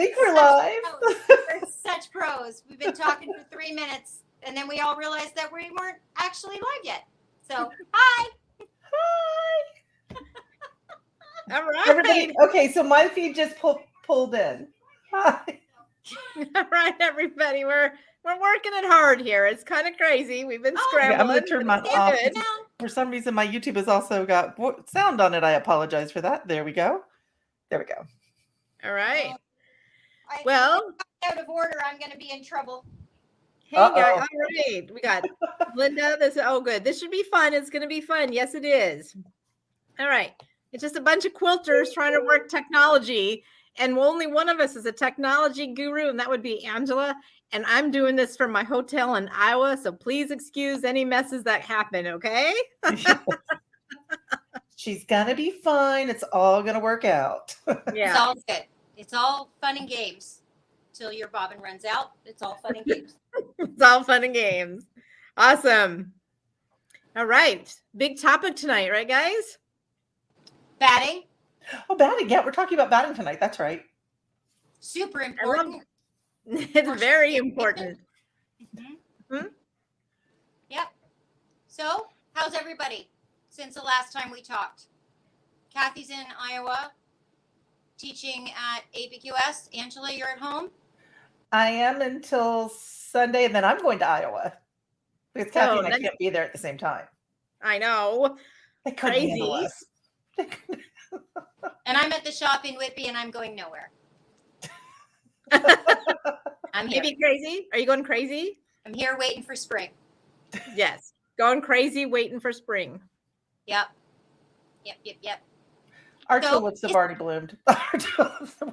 think we're live. We're such pros. We've been talking for 3 minutes, and then we all realized that we weren't actually live yet. So, hi. Hi. All right. Everybody, okay, so my feed just pulled in. Hi. All right, everybody. We're working it hard here. It's kind of crazy. We've been scrambling. I'm going to turn mine off. For some reason, my YouTube has also got sound on it. I apologize for that. There we go. There we go. All right. Well, out of order, I'm going to be in trouble. Hey, guys. All right. We got Linda. Good. This should be fun. It's going to be fun. Yes, it is. All right. It's just a bunch of quilters trying to work technology. And only one of us is a technology guru, and that would be Angela. And I'm doing this from my hotel in Iowa, so please excuse any messes that happen, okay? She's going to be fine. It's all going to work out. Yeah. It's all good. It's all fun and games till your bobbin runs out. It's all fun and games. It's all fun and games. Awesome. All right. Big topic tonight, right, guys? Batting. Oh, batting. Yeah, we're talking about batting tonight. That's right. Super important. It's very important. Mm-hmm. Yep. So, how's everybody since the last time we talked? Cathy's in Iowa teaching at APQS. Angela, you're at home? I am until Sunday, and then I'm going to Iowa. Because Cathy and I can't be there at the same time. I know. They couldn't handle us. And I'm at the shop in Whitby, and I'm going nowhere. I'm here. Maybe crazy? Are you going crazy? I'm here waiting for spring. Yes. Going crazy, waiting for spring. Yep. Our tulips have already bloomed.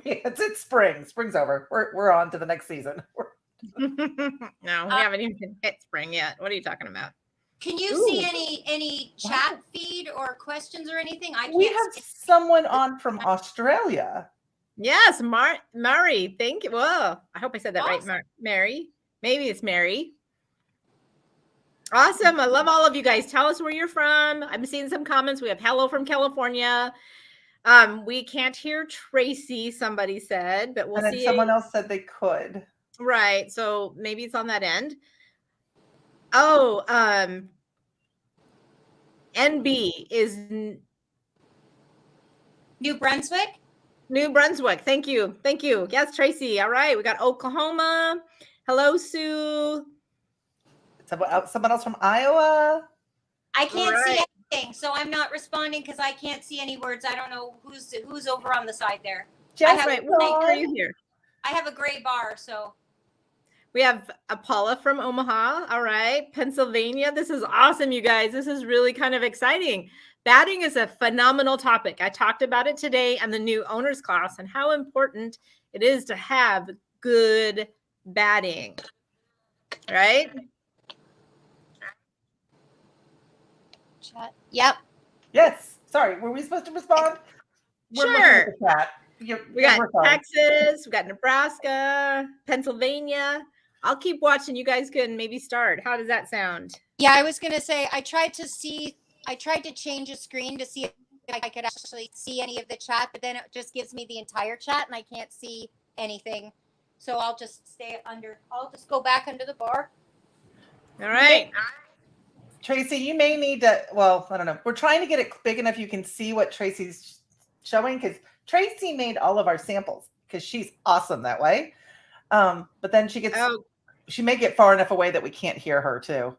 It's spring. Spring's over. We're on to the next season. No, we haven't even hit spring yet. What are you talking about? Can you see any chat feed or questions or anything? We have someone on from Australia. Yes, Murray. Thank you. Whoa, I hope I said that right, Mary. Maybe it's Mary. Awesome. I love all of you guys. Tell us where you're from. I'm seeing some comments. We have hello from California. We can't hear Tracey, somebody said, but we'll see. Someone else said they could. Right. So maybe it's on that end. Oh, NB is New Brunswick. New Brunswick. Thank you. Thank you. Yes, Tracey. All right. We got Oklahoma. Hello, Sue. Someone else from Iowa. I can't see anything, so I'm not responding because I can't see any words. I don't know who's over on the side there. What are you here? I have a gray bar, so. We have Paula from Omaha. All right. Pennsylvania. This is awesome, you guys. This is really kind of exciting. Batting is a phenomenal topic. I talked about it today on the new owners class and how important it is to have good batting. Right? Chat. Yep. Yes. Sorry. Were we supposed to respond? Sure. We got Texas. We got Nebraska, Pennsylvania. I'll keep watching. You guys can maybe start. How does that sound? Yeah, I was going to say, I tried to change a screen to see if I could actually see any of the chat, but then it just gives me the entire chat and I can't see anything. So I'll just I'll just go back under the bar. All right. Tracey, you may need to, I don't know. We're trying to get it big enough you can see what Tracey's showing, because Tracey made all of our samples because she's awesome that way. But then she may get far enough away that we can't hear her too.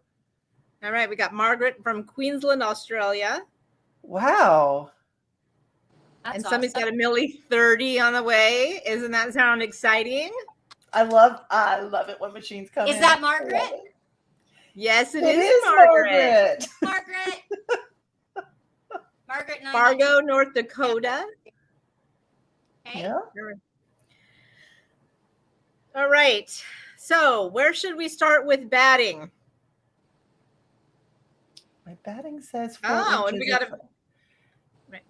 All right. We got Margaret from Queensland, Australia. Wow. And somebody's got a Millie 30 on the way. Isn't that sound exciting? I love it when machines come in. Is that Margaret? Yes, it is Margaret. Margaret. Fargo, North Dakota. Okay. Yeah. All right. So where should we start with batting? My batting says 4 and inches. we got right.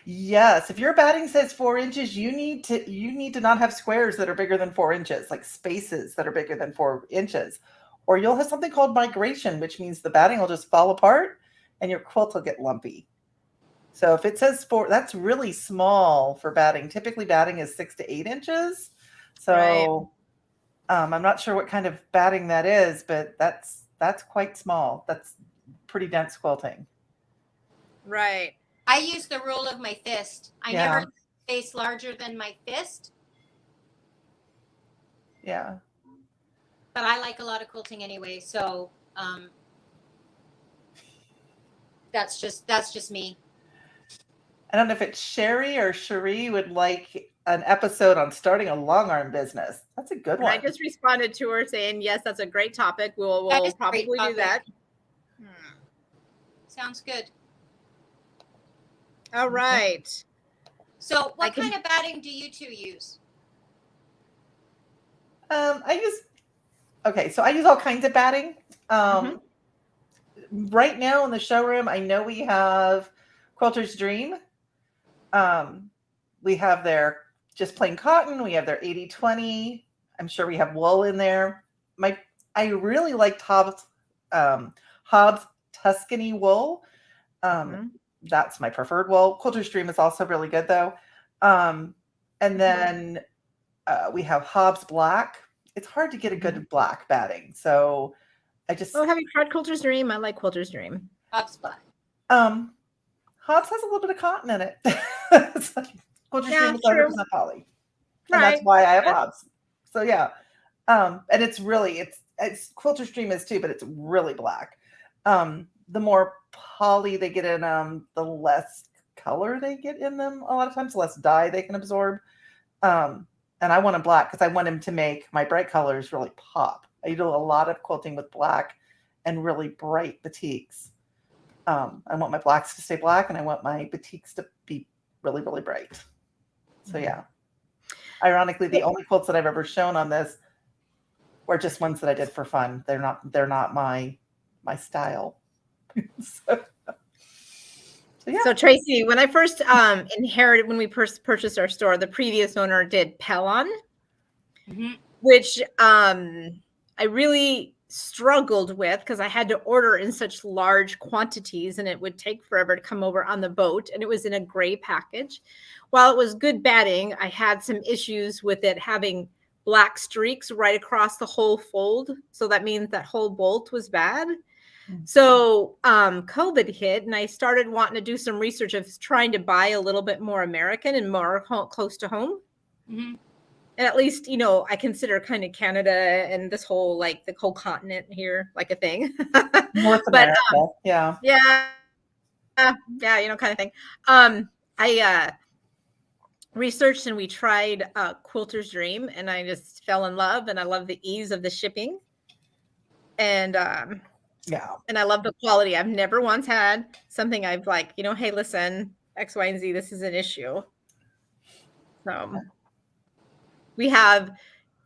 Yes, if your batting says 4 inches, you need to not have squares that are bigger than 4 inches, like spaces that are bigger than 4 inches, or you'll have something called migration, which means the batting will just fall apart and your quilt will get lumpy. So if it says 4, that's really small for batting. Typically batting is 6 to 8 inches. So I'm not sure what kind of batting that is, but that's quite small. That's pretty dense quilting. Right. I use the rule of my fist. I Yeah. never space larger than my fist, Yeah. but I like a lot of quilting anyway. So that's just me. I don't know if it's Sherry or Cherie would like an episode on starting a long arm business. That's a good And one. I just responded to her saying, yes, that's a great topic. We'll That is a probably great do that. Sounds good. All right. So what kind of batting do you two use? I use all kinds of batting. Right now in the showroom, I know we have Quilter's Dream. We have their just plain cotton. We have their 80/20. I'm sure we have wool in there. I really liked Hobbs Tuscany wool. That's my preferred wool. Quilter's Dream is also really good though. And then we have Hobbs Black. It's hard to get a good black batting, so I just. Oh, have you tried Quilter's Dream? I like Quilter's Dream. Hobbs Black. Hobbs has a little bit of cotton in it. It's like Quilter's Dream is 100% poly, and that's why I have Hobbs. So yeah, and it's really it's Quilter's Dream is too, but it's really black. The more poly they get in them, the less color they get in them. A lot of times, the less dye they can absorb. And I want them black because I want them to make my bright colors really pop. I do a lot of quilting with black and really bright batiks. I want my blacks to stay black and I want my batiks to be really, really bright. So yeah. Ironically, the only quilts that I've ever shown on this were just ones that I did for fun. They're not my style. So yeah. So Tracey, when I first inherited, when we first purchased our store, the previous owner did Pellon, which I really struggled with because I had to order in such large quantities and it would take forever to come over on the boat, and it was in a gray package. While it was good batting, I had some issues with it having black streaks right across the whole fold. So that means that whole bolt was bad. So COVID hit and I started wanting to do some research of trying to buy a little bit more American and more close to home. And at least, you know, I consider kind of Canada and this whole, like the whole continent here, like a thing. North America. Yeah, you know, kind of thing. I researched and we tried Quilter's Dream and I just fell in love, and I love the ease of the shipping. And and I love the quality. I've never once had something I've like, you know, hey, listen, X, Y, and Z, this is an issue. So we have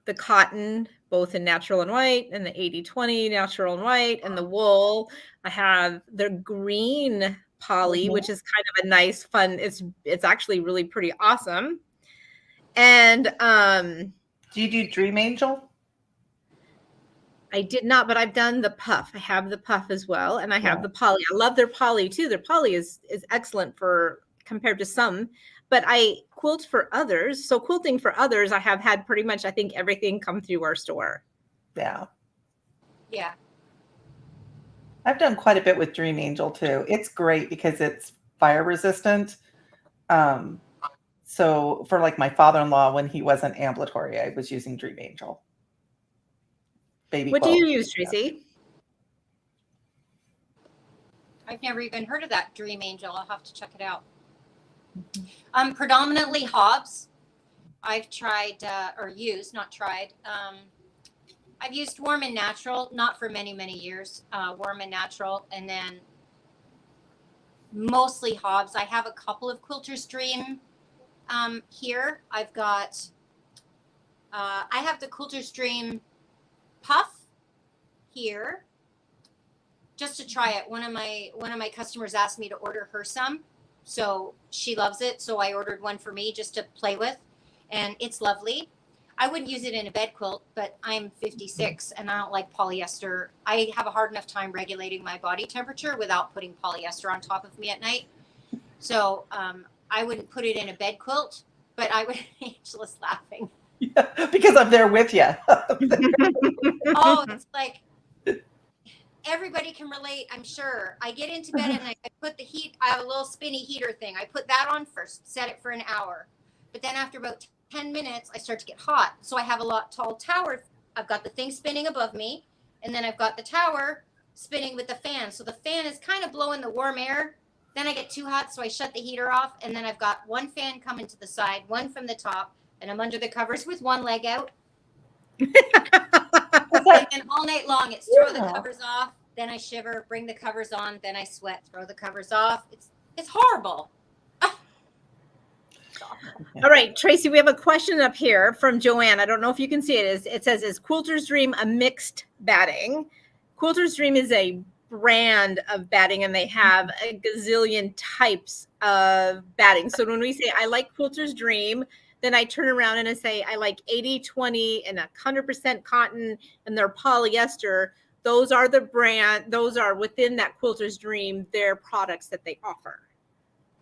the cotton, both in natural and white, and the 80/20 natural and white, and the wool. I have the green poly, which is kind of a nice, fun. It's actually really pretty awesome. And do you do Dream Angel? I did not, but I've done the puff. I have the puff as well, and I have the poly. I love their poly too. Their poly is excellent for compared to some, but I quilt for others. So quilting for others, I have had pretty much, I think, everything come through our store. Yeah. I've done quite a bit with Dream Angel too. It's great because it's fire resistant. So for like my father-in-law, when he wasn't ambulatory, I was using Dream Angel. What do you use, Tracey? I've never even heard of that Dream Angel. I'll have to check it out. Predominantly Hobbs. I've tried or used, not tried. I've used Warm and Natural, not for many, many years. Warm and Natural, and then mostly Hobbs. I have a couple of Quilter's Dream here. I've got. I have the Quilter's Dream puff here just to try it. One of my customers asked me to order her some, so she loves it, so I ordered one for me just to play with, and it's lovely. I wouldn't use it in a bed quilt, but I'm 56 and I don't like polyester. I have a hard enough time regulating my body temperature without putting polyester on top of me at night. So I wouldn't put it in a bed quilt, but I would. Angela's laughing. Yeah, because I'm there with you. Oh, it's like everybody can relate, I'm sure. I get into bed and I put the heat. I have a little spinny heater thing. I put that on first, set it for an hour, but then after about 10 minutes, I start to get hot. So I have a tall tower. I've got the thing spinning above me, and then I've got the tower spinning with the fan. So the fan is kind of blowing the warm air. Then I get too hot, so I shut the heater off, and then I've got one fan coming to the side, one from the top, and I'm under the covers with one leg out. And then all night long, it's throw the covers off, then I shiver, bring the covers on, then I sweat, throw the covers off. It's horrible. All right, Tracey, we have a question up here from Joanne. I don't know if you can see it. It says, is Quilter's Dream a mixed batting? Quilter's Dream is a brand of batting, and they have a gazillion types of batting. So when we say, I like Quilter's Dream, then I turn around and I say, I like 80-20 and 100% cotton, and they're polyester. Those are the brand, those are within that Quilter's Dream, their products that they offer.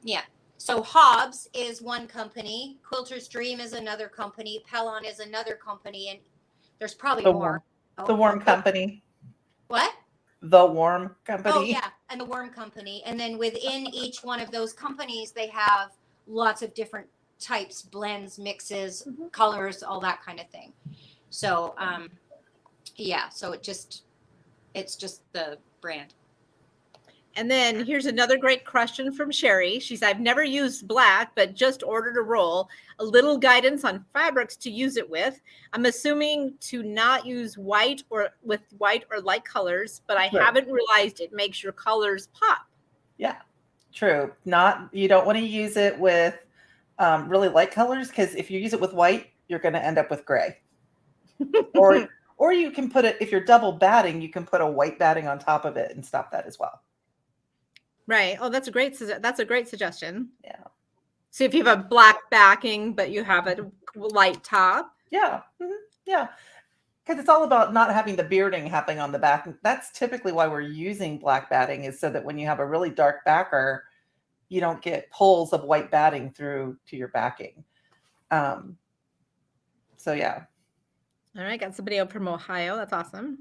Yeah. So Hobbs is one company, Quilter's Dream is another company, Pellon is another company, and there's probably more. The Worm Company. What? The Worm Company. Oh, yeah, and the Worm Company. And then within each one of those companies, they have lots of different types, blends, mixes, colors, all that kind of thing. So, yeah, so it's just the brand. And then here's another great question from Sherry. She said, I've never used black, but just ordered a roll. A little guidance on fabrics to use it with. I'm assuming to not use white or light colors, but I haven't realized it makes your colors pop. Yeah, true. You don't want to use it with really light colors, because if you use it with white, you're going to end up with gray. Or you can put it, if you're double batting, you can put a white batting on top of it and stop that as well. Right. Oh, that's a great suggestion. Yeah. So if you have a black backing, but you have a light top. Yeah. Mm-hmm. Yeah. Because it's all about not having the bearding happening on the back. That's typically why we're using black batting, is so that when you have a really dark backer, you don't get pulls of white batting through to your backing. So yeah. All right. Got somebody up from Ohio. That's awesome.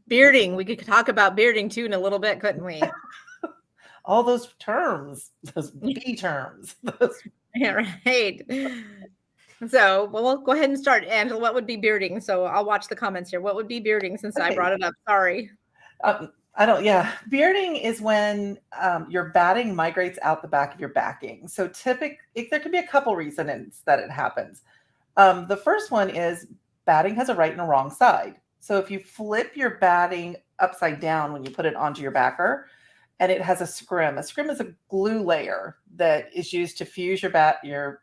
Bearding. We could talk about bearding too in a little bit, couldn't we? All those terms, those B terms. Yeah, right. So, well, we'll go ahead and start. Angela, what would be bearding? So I'll watch the comments here. What would be bearding, since I brought it up? Sorry. Bearding is when your batting migrates out the back of your backing. So there can be a couple reasons that it happens. The first one is batting has a right and a wrong side. So if you flip your batting upside down when you put it onto your backer, and it has a scrim. A scrim is a glue layer that is used to fuse the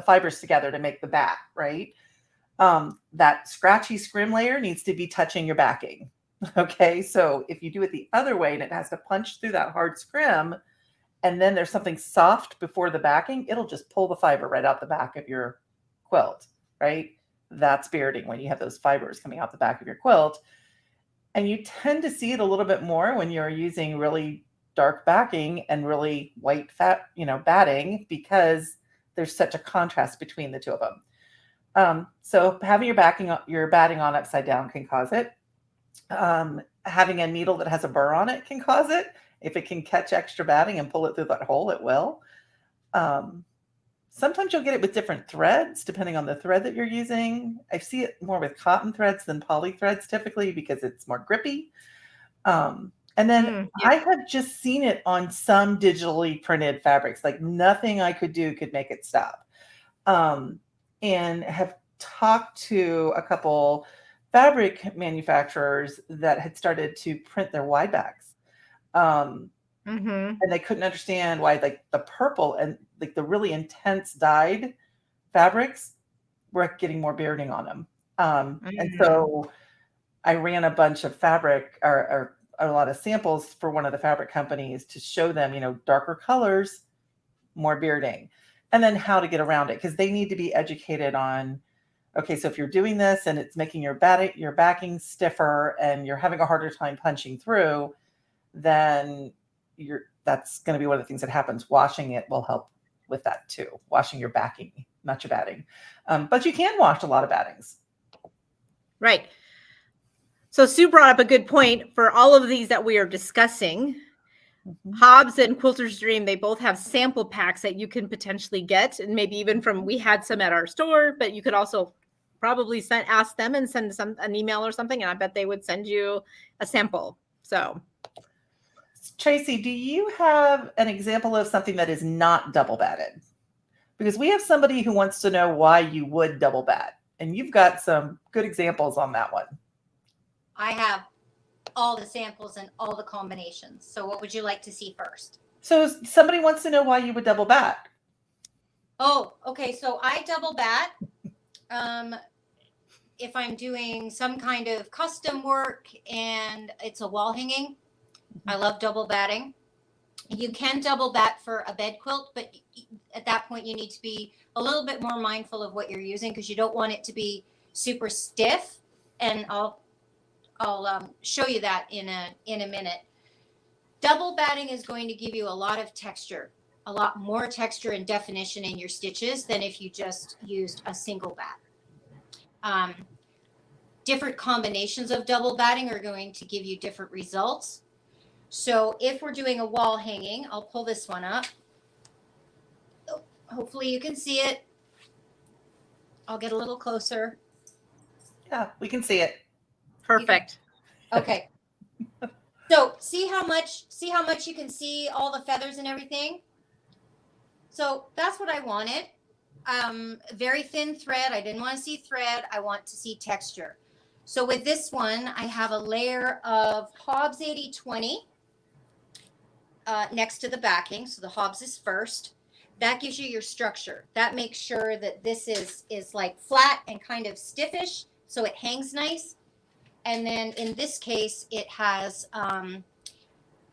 fibers together to make the bat, right? That scratchy scrim layer needs to be touching your backing. Okay, so if you do it the other way and it has to punch through that hard scrim, and then there's something soft before the backing, it'll just pull the fiber right out the back of your quilt, right? That's bearding, when you have those fibers coming out the back of your quilt. And you tend to see it a little bit more when you're using really dark backing and really white batting, because there's such a contrast between the two of them. So having your batting on upside down can cause it. Having a needle that has a burr on it can cause it. If it can catch extra batting and pull it through that hole, it will. Sometimes you'll get it with different threads, depending on the thread that you're using. I see it more with cotton threads than poly threads typically, because it's more grippy. And then I have just seen it on some digitally printed fabrics. Like nothing I could do could make it stop. And have talked to a couple fabric manufacturers that had started to print their wide backs. And they couldn't understand why, like the purple and like the really intense dyed fabrics were getting more bearding on them. And so I ran a bunch of fabric or a lot of samples for one of the fabric companies to show them, darker colors, more bearding, and then how to get around it, because they need to be educated on, okay, so if you're doing this and it's making your backing stiffer and you're having a harder time punching through, then that's going to be one of the things that happens. Washing it will help with that too. Washing your backing, not your batting. But you can wash a lot of battings. Right. So Sue brought up a good point for all of these that we are discussing. Hobbs and Quilter's Dream, they both have sample packs that you can potentially get, and maybe even from, we had some at our store, but you could also probably ask them and send an email or something, and I bet they would send you a sample. So Tracey, do you have an example of something that is not double batted? Because we have somebody who wants to know why you would double bat, and you've got some good examples on that one. I have all the samples and all the combinations. So what would you like to see first? So somebody wants to know why you would double bat. Oh, okay. So I double bat if I'm doing some kind of custom work and it's a wall hanging. I love double batting. You can double bat for a bed quilt, but at that point you need to be a little bit more mindful of what you're using, because you don't want it to be super stiff. And I'll show you that in a minute. Double batting is going to give you a lot of texture, a lot more texture and definition in your stitches than if you just used a single bat. Different combinations of double batting are going to give you different results. So if we're doing a wall hanging, I'll pull this one up. Oh, hopefully you can see it. I'll get a little closer. Yeah, we can see it. perfect. Okay. So see how much you can see all the feathers and everything. So that's what I wanted. Very thin thread. I didn't want to see thread. I want to see texture. So with this one, I have a layer of Hobbs 80/20 next to the backing. So the Hobbs is first. That gives you your structure. That makes sure that this is like flat and kind of stiffish, so it hangs nice. And then in this case, it has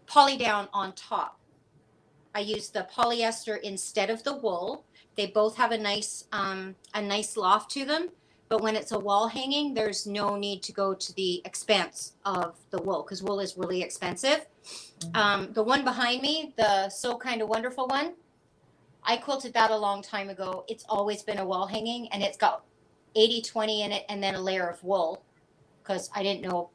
poly down on top. I use the polyester instead of the wool. They both have a nice loft to them. But when it's a wall hanging, there's no need to go to the expense of the wool, because wool is really expensive. The one behind me, the So Kind of Wonderful one, I quilted that a long time ago. It's always been a wall hanging, and it's got 80/20 in it and then a layer of wool, because I didn't know,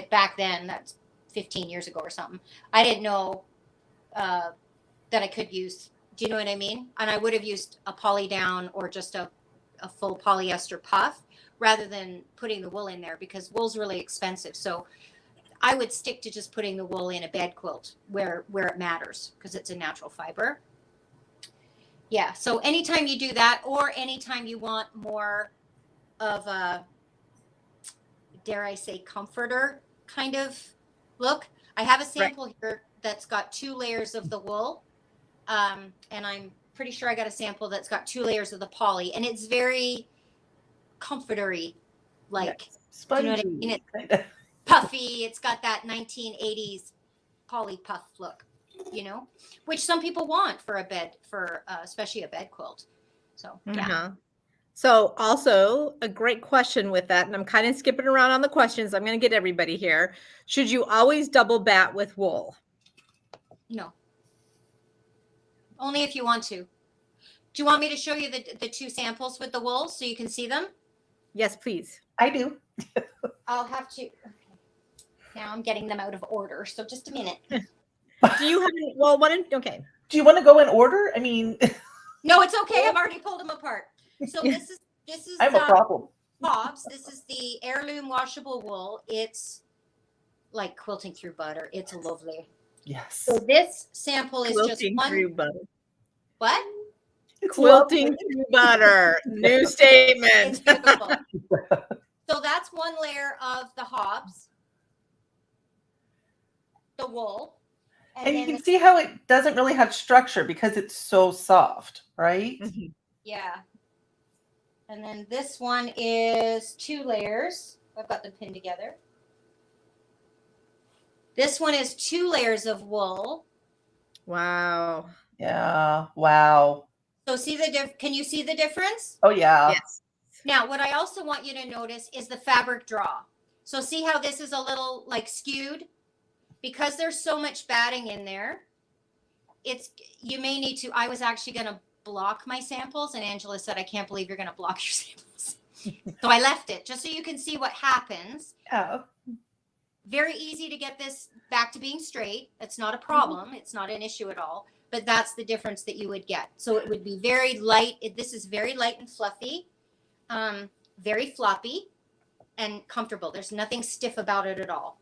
back then, that's 15 years ago or something, I didn't know that I could use, do you know what I mean? And I would have used a poly down or just a full polyester puff rather than putting the wool in there, because wool's really expensive. So I would stick to just putting the wool in a bed quilt where it matters, because it's a natural fiber. Yeah, so anytime you do that, or anytime you want more of a, dare I say, comforter kind of look, I have a sample here that's got 2 layers of the wool. And I'm pretty sure I got a sample that's got 2 layers of the poly, and it's very comfortery, like, Spongy. you know what I mean? It's puffy. It's got that 1980s poly puff look, you know, which some people want for a bed, for especially a bed quilt. So yeah. So also a great question with that, and I'm kind of skipping around on the questions. I'm going to get everybody here. Should you always double bat with wool? No. Only if you want to. Do you want me to show you the 2 samples with the wool so you can see them? Yes, please. I do. I'll have to. Okay. Now I'm getting them out of order, so just a minute. Do you have any, well, okay. Do you want to go in order? I mean, no, it's okay. I've already pulled them apart. So this is I have a problem. Hobbs. This is the heirloom washable wool. It's like quilting through butter. It's lovely. Yes. So this sample is Quilting just one. through butter. What? It's Quilting lovely. through butter. New statement. It's beautiful. So that's one layer of the Hobbs, the wool. And you can see how it doesn't really have structure because it's so soft, right? Mm-hmm. Yeah. And then this one is 2 layers. I've got them pinned together. This one is 2 layers of wool. Wow. Yeah. Wow. So see can you see the difference? Oh yeah. Yes. Now, what I also want you to notice is the fabric draw. So see how this is a little like skewed? Because there's so much batting in there, you may need to, I was actually going to block my samples, and Angela said, I can't believe you're going to block your samples. So I left it just so you can see what happens. Oh. Very easy to get this back to being straight. It's not a problem. It's not an issue at all, but that's the difference that you would get. So it would be very light. This is very light and fluffy, very floppy and comfortable. There's nothing stiff about it at all.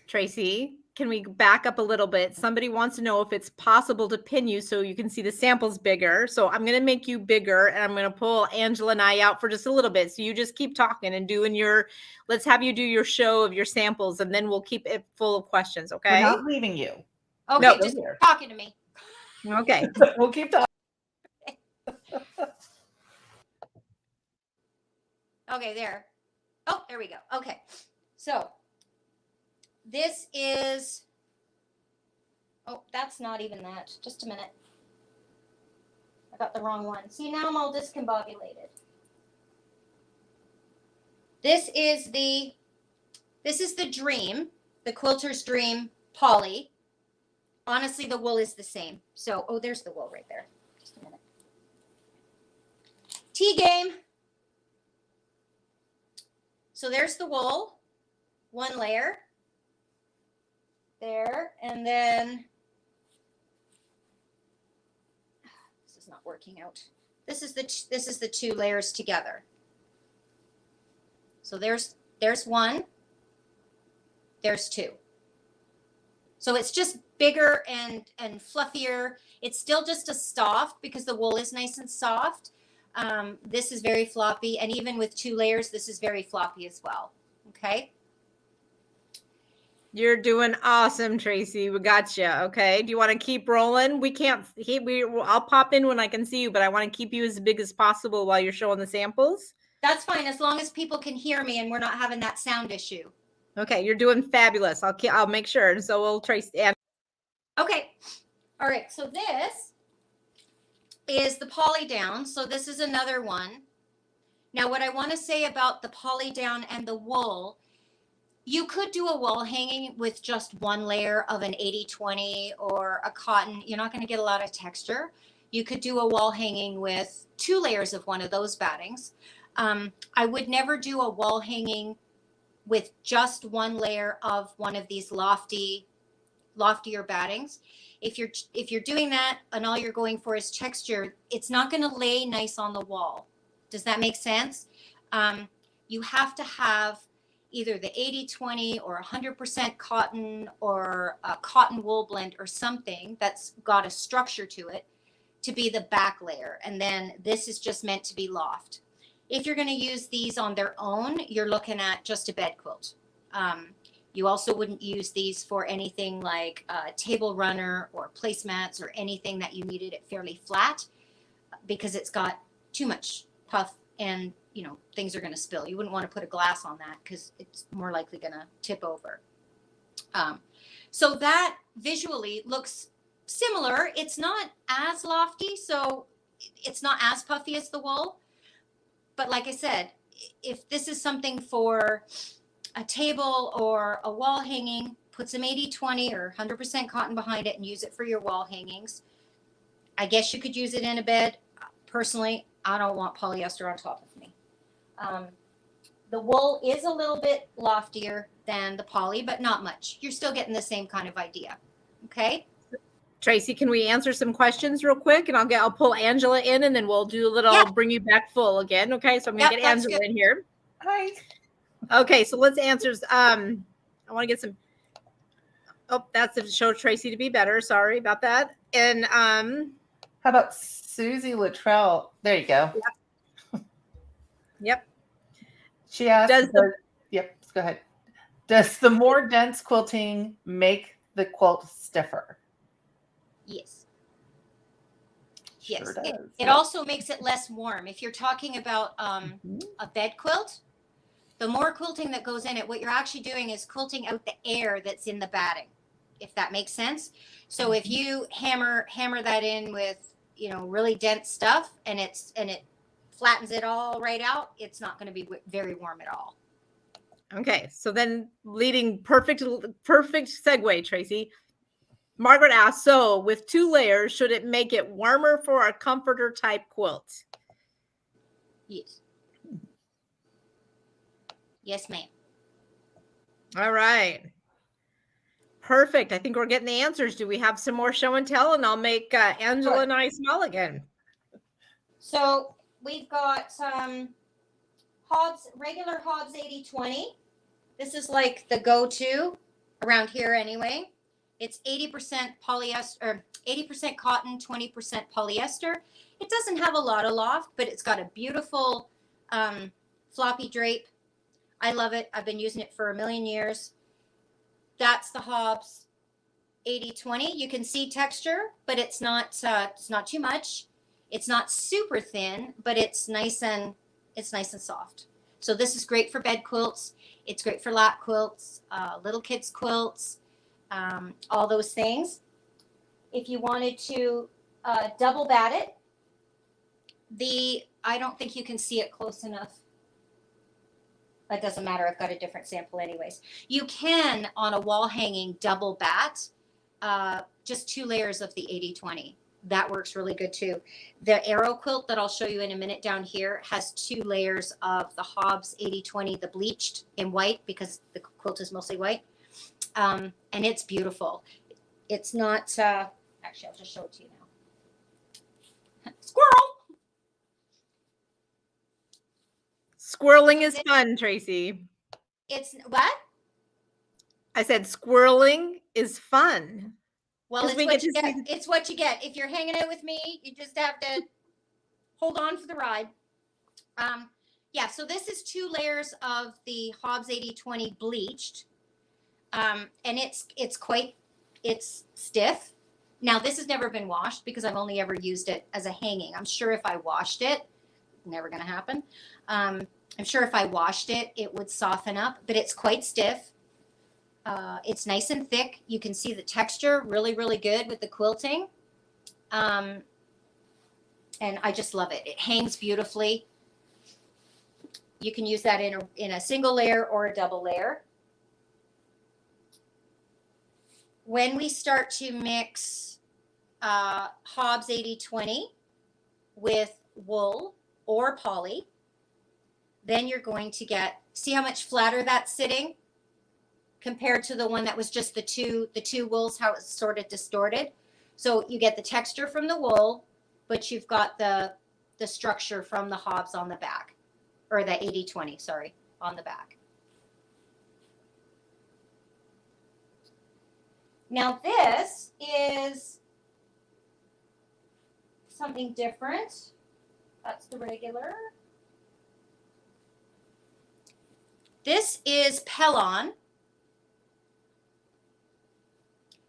Tracey, can we back up a little bit? Somebody wants to know if it's possible to pin you so you can see the samples bigger. So I'm going to make you bigger, and I'm going to pull Angela and I out for just a little bit. So you just keep talking and doing let's have you do your show of your samples, and then we'll keep it full of questions. Okay. We're not leaving you. Okay. No. Just talking to me. Okay. We'll keep talking. Okay, there. Oh, there we go. Okay. So this is, oh, that's not even that. Just a minute. I got the wrong one. See, now I'm all discombobulated. This is the Dream, the Quilter's Dream Poly. Honestly, the wool is the same. So, oh, there's the wool right there. Just a minute. Tea game. So there's the wool, one layer there, and then this is not working out. This is the two layers together. So there's one, there's two. So it's just bigger and fluffier. It's still just a soft because the wool is nice and soft. This is very floppy, and even with two layers, this is very floppy as well. Okay. You're doing awesome, Tracey. We got you. Okay. Do you want to keep rolling? We can't. I'll pop in when I can see you, but I want to keep you as big as possible while you're showing the samples. That's fine, as long as people can hear me and we're not having that sound issue. Okay, you're doing fabulous. I'll make sure, and so will Tracey. And okay. All right. So this is the poly down. So this is another one. Now, what I want to say about the poly down and the wool, you could do a wall hanging with just one layer of an 80-20 or a cotton. You're not going to get a lot of texture. You could do a wall hanging with two layers of one of those battings. I would never do a wall hanging with just one layer of one of these loftier battings. If you're doing that and all you're going for is texture, it's not going to lay nice on the wall. Does that make sense? You have to have either the 80-20 or 100% cotton or a cotton wool blend or something that's got a structure to it to be the back layer. And then this is just meant to be loft. If you're going to use these on their own, you're looking at just a bed quilt. You also wouldn't use these for anything like a table runner or placemats or anything that you needed it fairly flat, because it's got too much puff and things are going to spill. You wouldn't want to put a glass on that because it's more likely going to tip over. So that visually looks similar. It's not as lofty, so it's not as puffy as the wool. But like I said, if this is something for a table or a wall hanging, put some 80-20 or 100% cotton behind it and use it for your wall hangings. I guess you could use it in a bed. Personally, I don't want polyester on top of me. The wool is a little bit loftier than the poly, but not much. You're still getting the same kind of idea. Okay. Tracey, can we answer some questions real quick? And I'll pull Angela in, and then we'll do a little bring you back full again. Okay. So I'm going to get Angela in here. Hi. Okay. So let's answer. I want to get some. Oh, that's to show Tracey to be better. Sorry about that. And how about Susie Luttrell? There you go. Yep. She asked. Yep. Go ahead. Does the more dense quilting make the quilt stiffer? Yes. Sure Yes. does. It also makes it less warm. If you're talking about a bed quilt, the more quilting that goes in it, what you're actually doing is quilting out the air that's in the batting, if that makes sense. So if you hammer that in with really dense stuff and it flattens it all right out, it's not going to be very warm at all. Okay. So then perfect segue, Tracey. Margaret asked, so with 2 layers, should it make it warmer for a comforter type quilt? Yes. Yes, ma'am. All right. Perfect. I think we're getting the answers. Do we have some more show and tell? And I'll make Angela Sure. and I smile again. So we've got Hobbs, regular Hobbs 80/20. This is like the go-to around here anyway. It's 80% polyester, or 80% cotton, 20% polyester. It doesn't have a lot of loft, but it's got a beautiful floppy drape. I love it. I've been using it for a million years. That's the Hobbs 80/20. You can see texture, but it's not too much. It's not super thin, but it's nice and soft. So this is great for bed quilts. It's great for lap quilts, little kids quilts, all those things. If you wanted to double bat it, I don't think you can see it close enough. That doesn't matter. I've got a different sample anyways. You can, on a wall hanging, double bat, just 2 layers of the 80/20. That works really good too. The arrow quilt that I'll show you in a minute down here has 2 layers of the Hobbs 80/20, the bleached in white, because the quilt is mostly white. And it's beautiful. It's not, actually, I'll just show it to you now. Squirrel! Squirreling is fun, Tracy. It's what? I said squirreling is fun. Well, 'Cause it's we what get you to get. see- It's what you get. If you're hanging out with me, you just have to hold on for the ride. Yeah, so this is 2 layers of the Hobbs 80/20 bleached. And it's stiff. Now, this has never been washed because I've only ever used it as a hanging. I'm sure if I washed it, never going to happen. I'm sure if I washed it, it would soften up, but it's quite stiff. It's nice and thick. You can see the texture really, really good with the quilting. And I just love it. It hangs beautifully. You can use that in a single layer or a double layer. When we start to mix Hobbs 80/20 with wool or poly, then you're going to see how much flatter that's sitting compared to the one that was just the two wools, how it's sort of distorted. So you get the texture from the wool, but you've got the structure from the Hobbs on the back, or the 80/20, sorry, on the back. Now this is something different. That's the regular. This is Pellon.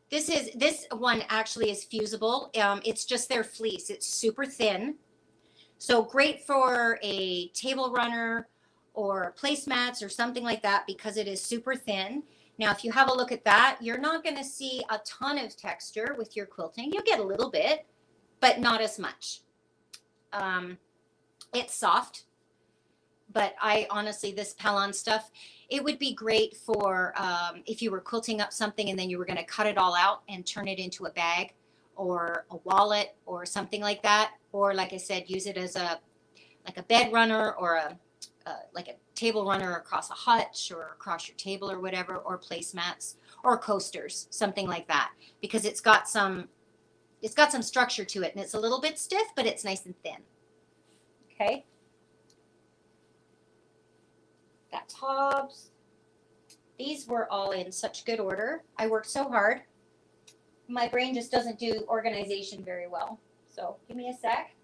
This one actually is fusible. It's just their fleece. It's super thin. So great for a table runner or placemats or something like that because it is super thin. Now, if you have a look at that, you're not going to see a ton of texture with your quilting. You'll get a little bit, but not as much. It's soft, but I honestly, this Pellon stuff, it would be great for if you were quilting up something and then you were going to cut it all out and turn it into a bag or a wallet or something like that. Or like I said, use it as like a bed runner or like a table runner across a hutch or across your table or whatever, or placemats or coasters, something like that, because it's got some structure to it and it's a little bit stiff, but it's nice and thin. Okay. That's Hobbs. These were all in such good order. I worked so hard. My brain just doesn't do organization very well. So give me a sec.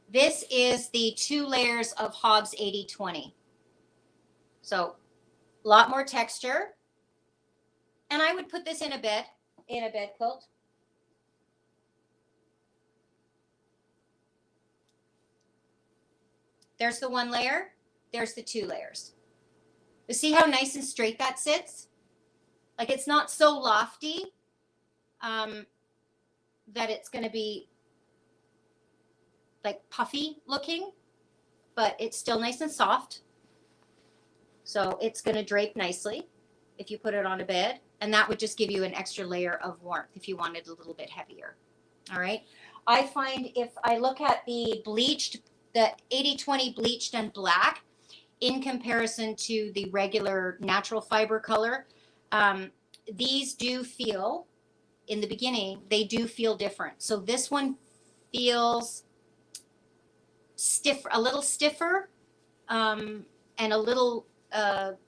This is the 2 layers of Hobbs 80/20. So a lot more texture. And I would put this in a bed quilt. There's the 1 layer. There's the 2 layers. You see how nice and straight that sits? Like it's not so lofty that it's going to be like puffy looking, but it's still nice and soft. So it's going to drape nicely. if you put it on a bed, and that would just give you an extra layer of warmth if you wanted a little bit heavier. All right. I find if I look at the 80/20 bleached and black in comparison to the regular natural fiber color, these do feel, in the beginning, they do feel different. So this one feels stiff, a little stiffer, and a little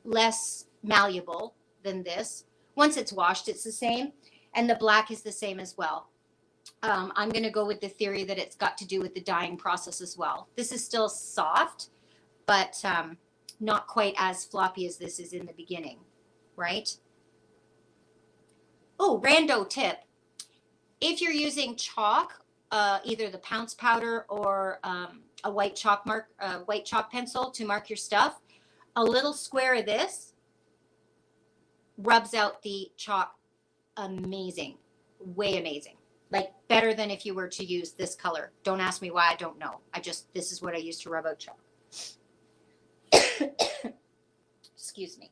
less malleable than this. Once it's washed, it's the same, and the black is the same as well. I'm going to go with the theory that it's got to do with the dyeing process as well. This is still soft, but not quite as floppy as this is in the beginning, right? Oh, rando tip. If you're using chalk, either the Pounce powder or a white chalk pencil to mark your stuff, a little square of this rubs out the chalk amazing, way amazing. Like better than if you were to use this color. Don't ask me why, I don't know. This is what I use to rub out chalk. Excuse me.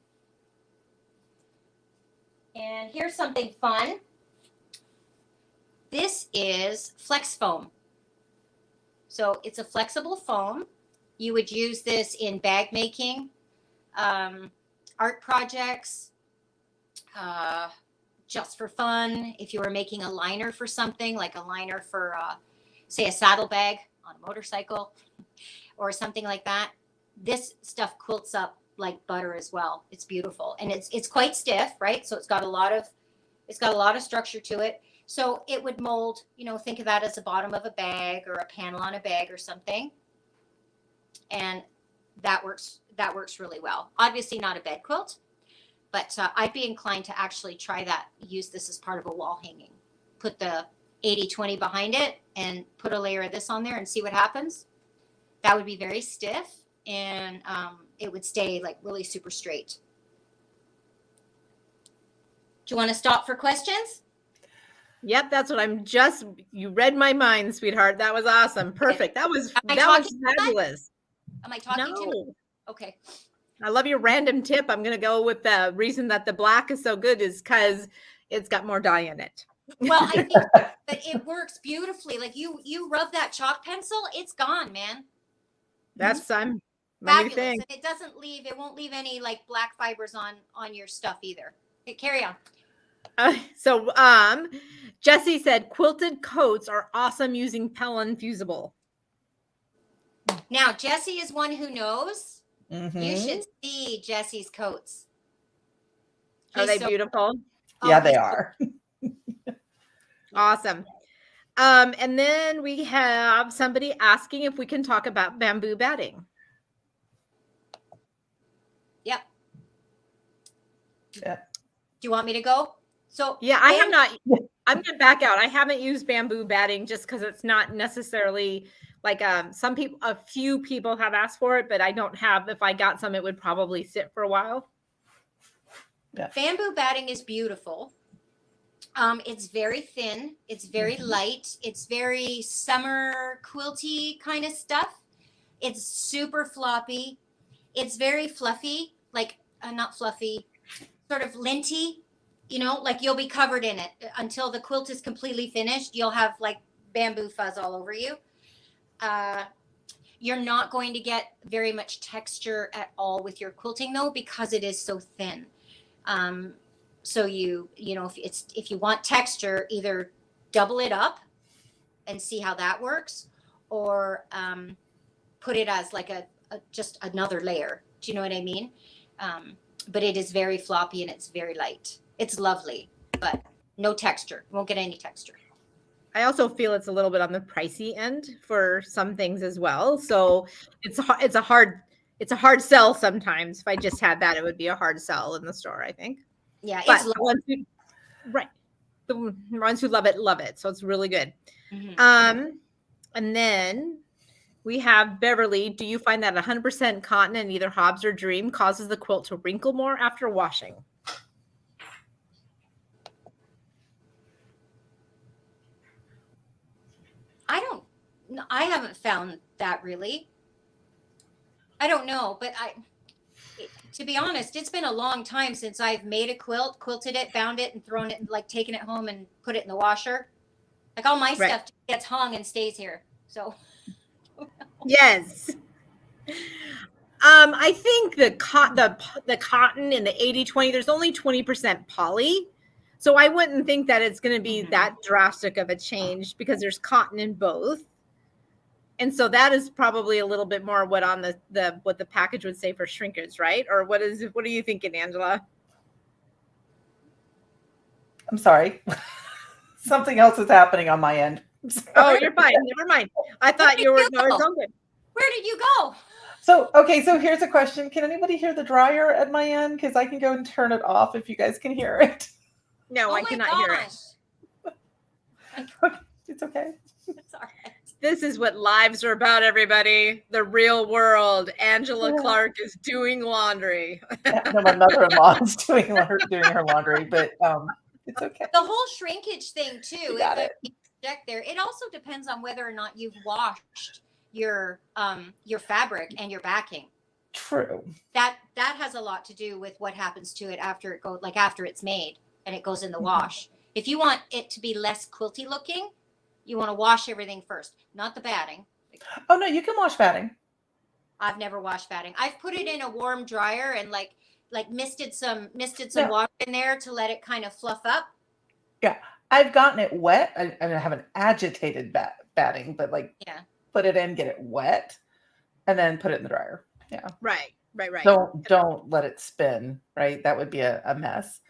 And here's something fun. This is flex foam. So it's a flexible foam. You would use this in bag making, art projects, just for fun. If you were making a liner for something, like a liner for, say, a saddlebag on a motorcycle or something like that, this stuff quilts up like butter as well. It's beautiful, and it's quite stiff, right? So it's got a lot of structure to it. So it would mold, think of that as the bottom of a bag or a panel on a bag or something. And that works really well. Obviously not a bed quilt, but I'd be inclined to actually try that. Use this as part of a wall hanging. Put the 80/20 behind it and put a layer of this on there and see what happens. That would be very stiff, and it would stay like really super straight. Do you want to stop for questions? Yep, that's what you read my mind, sweetheart. That was awesome. Perfect. That was fabulous. Am I talking too much? Okay. I love your random tip. I'm going to go with the reason that the black is so good is because it's got more dye in it. Well, I think that it works beautifully. Like you rub that chalk pencil, it's gone, man. That's my new thing. And it won't leave any like black fibers on your stuff either. Okay, carry on. So Jessie said quilted coats are awesome using Pellon Fusible. Now, Jessie is one who knows. Mm-hmm. You should see Jessie's coats. Are they beautiful? Yeah, they are. Awesome. And then we have somebody asking if we can talk about bamboo batting. Yep. Yeah. Do you want me to go? So yeah, I have not. I'm going to back out. I haven't used bamboo batting just because it's not necessarily like a few people have asked for it, but I don't have. If I got some, it would probably sit for a while. Yeah. Bamboo batting is beautiful. It's very thin. It's very light. It's very summer quilty kind of stuff. It's super floppy. It's very fluffy, like not fluffy, sort of linty. Like you'll be covered in it until the quilt is completely finished. You'll have like bamboo fuzz all over you. You're not going to get very much texture at all with your quilting though, because it is so thin. So if you want texture, either double it up and see how that works, or put it as like just another layer. Do you know what I mean? But it is very floppy and it's very light. It's lovely, but no texture. Won't get any texture. I also feel it's a little bit on the pricey end for some things as well. So it's a hard sell sometimes. If I just had that, it would be a hard sell in the store, I think. Yeah, but the ones who love it. So it's really good. Mm-hmm. And then we have Beverly. Do you find that 100% cotton in either Hobbs or Dream causes the quilt to wrinkle more after washing? I haven't found that really. I don't know, but to be honest, it's been a long time since I've made a quilt, quilted it, bound it, and thrown it, like taken it home and put it in the washer. Like all my Right. stuff gets hung and stays here. So Yes. I think the cotton in the 80-20, there's only 20% poly. So I wouldn't think that it's going to be that drastic of a change because there's cotton in both. And so that is probably a little bit more what on the what the package would say for shrinkage, right? Or what are you thinking, Angela? I'm sorry. Something else is happening on my end. Oh, you're fine. Never mind. I thought you were no, it's all good. where did you go? So, okay, so here's a question. Can anybody hear the dryer at my end? Because I can go and turn it off if you guys can hear it. No, I cannot hear it. It's okay. It's all right. This is what lives are about, everybody. The real world. Angela Clark is doing laundry. No, my mother-in-law is doing her laundry, but it's okay. The whole shrinkage thing too. You got it. There. It also depends on whether or not you've washed your fabric and your backing. True. That has a lot to do with what happens to it after it goes, like after it's made and it goes in the wash. If you want it to be less quilty looking, you want to wash everything first, not the batting. Oh no, you can wash batting. I've never washed batting. I've put it in a warm dryer and like misted some water in there to let it kind of fluff up. Yeah, I've gotten it wet. I haven't agitated batting, but put it in, get it wet, and then put it in the dryer. Yeah. Right. Don't let it spin. Right, that would be a mess.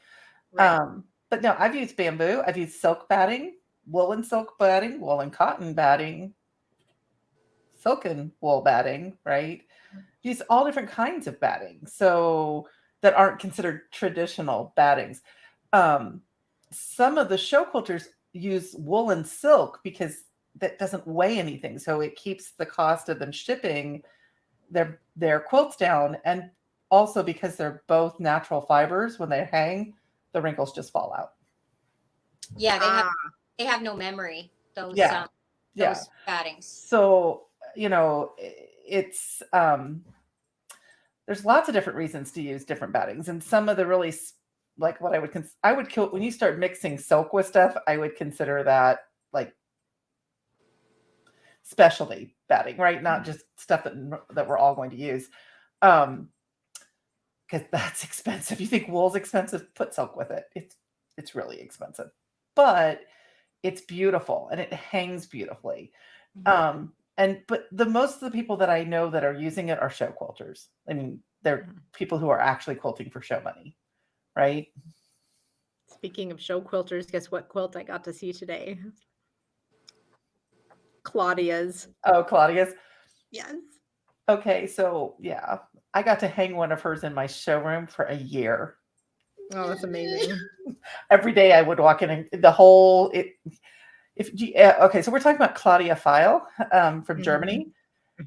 Right. But no, I've used bamboo. I've used silk batting, woolen silk batting, woolen cotton batting, silken wool batting. Right, use all different kinds of batting, so that aren't considered traditional battings. Some of the show quilters use woolen silk because that doesn't weigh anything, so it keeps the cost of them shipping their quilts down, and also because they're both natural fibers, when they hang, the wrinkles just fall out. Yeah, they have no memory. Those battings. So it's there's lots of different reasons to use different battings, and some of the really like what I would kill when you start mixing silk with stuff. I would consider that like specialty batting, right? Not just stuff that we're all going to use, because that's expensive. You think wool's expensive? Put silk with it. It's really expensive, but it's beautiful and it hangs beautifully. But the most of the people that I know that are using it are show quilters. I mean, they're people who are actually quilting for show money, right? Speaking of show quilters, guess what quilt I got to see today? Claudia's. Oh, Claudia's. Yes. Okay, so yeah, I got to hang one of hers in my showroom for a year. Oh, that's amazing. Every day I would walk in and the whole okay, so we're talking about Claudia Feil from Germany.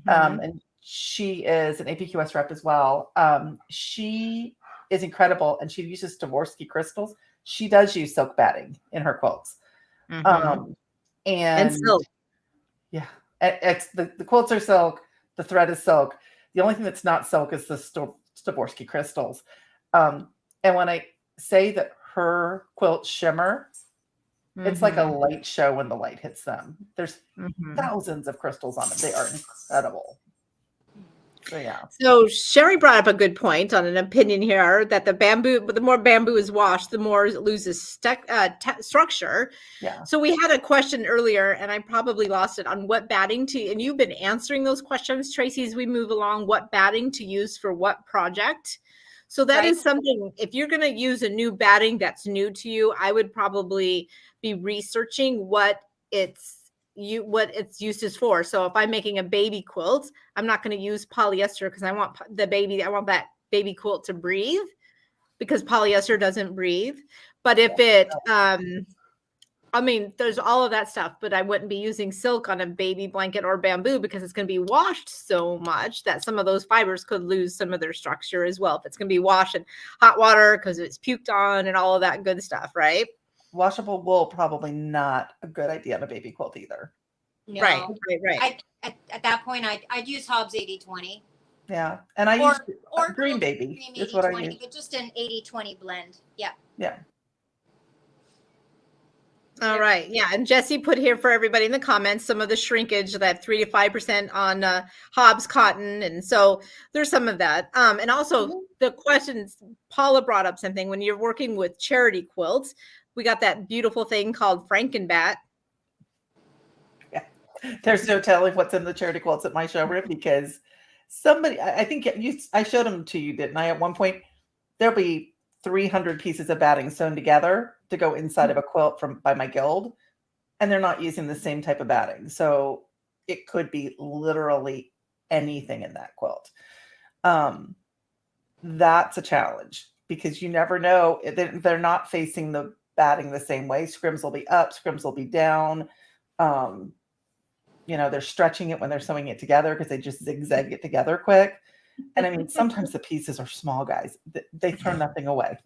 And she is an APQS rep as well. She is incredible, and she uses Swarovski crystals. She does use silk batting in her quilts. And silk. Yeah, it's the quilts are silk. The thread is silk. The only thing that's not silk is the Swarovski crystals. And when I say that her quilts shimmer, it's like a light show when the light hits them. There's thousands of crystals on them. They are incredible. So yeah. So Sherry brought up a good point on an opinion here that the more bamboo is washed, the more it loses structure. Yeah. So we had a question earlier, and I probably lost it, on what batting and you've been answering those questions, Tracey, as we move along. What batting to use for what project? So that is something. If you're going to use a new batting that's new to you, I would probably be researching what its uses for. So if I'm making a baby quilt, I'm not going to use polyester because I want that baby quilt to breathe, because polyester doesn't breathe. But if there's all of that stuff, but I wouldn't be using silk on a baby blanket or bamboo because it's going to be washed so much that some of those fibers could lose some of their structure as well. If it's going to be washed in hot water because it's puked on and all of that good stuff, right? Washable wool, probably not a good idea on a baby quilt either. No. Right. At that point, I'd use Hobbs 80/20. Yeah. And I Or use Green Quilting Baby Cream is what I 80/20, use. but just an 80/20 blend. Yeah. Yeah. All right. Yeah. And Jesse put here for everybody in the comments some of the shrinkage, that 3 to 5% on Hobbs cotton. And so there's some of that. And also the questions, Paula brought up something when you're working with charity quilts. We got that beautiful thing called Frankenbat. Yeah. There's no telling what's in the charity quilts at my showroom because somebody, I think I showed them to you, didn't I? At one point, there'll be 300 pieces of batting sewn together to go inside of a quilt by my guild, and they're not using the same type of batting. So it could be literally anything in that quilt. That's a challenge because you never know. They're not facing the batting the same way. Scrims will be up, scrims will be down. They're stretching it when they're sewing it together because they just zigzag it together quick. And I mean, sometimes the pieces are small, guys. They throw nothing away.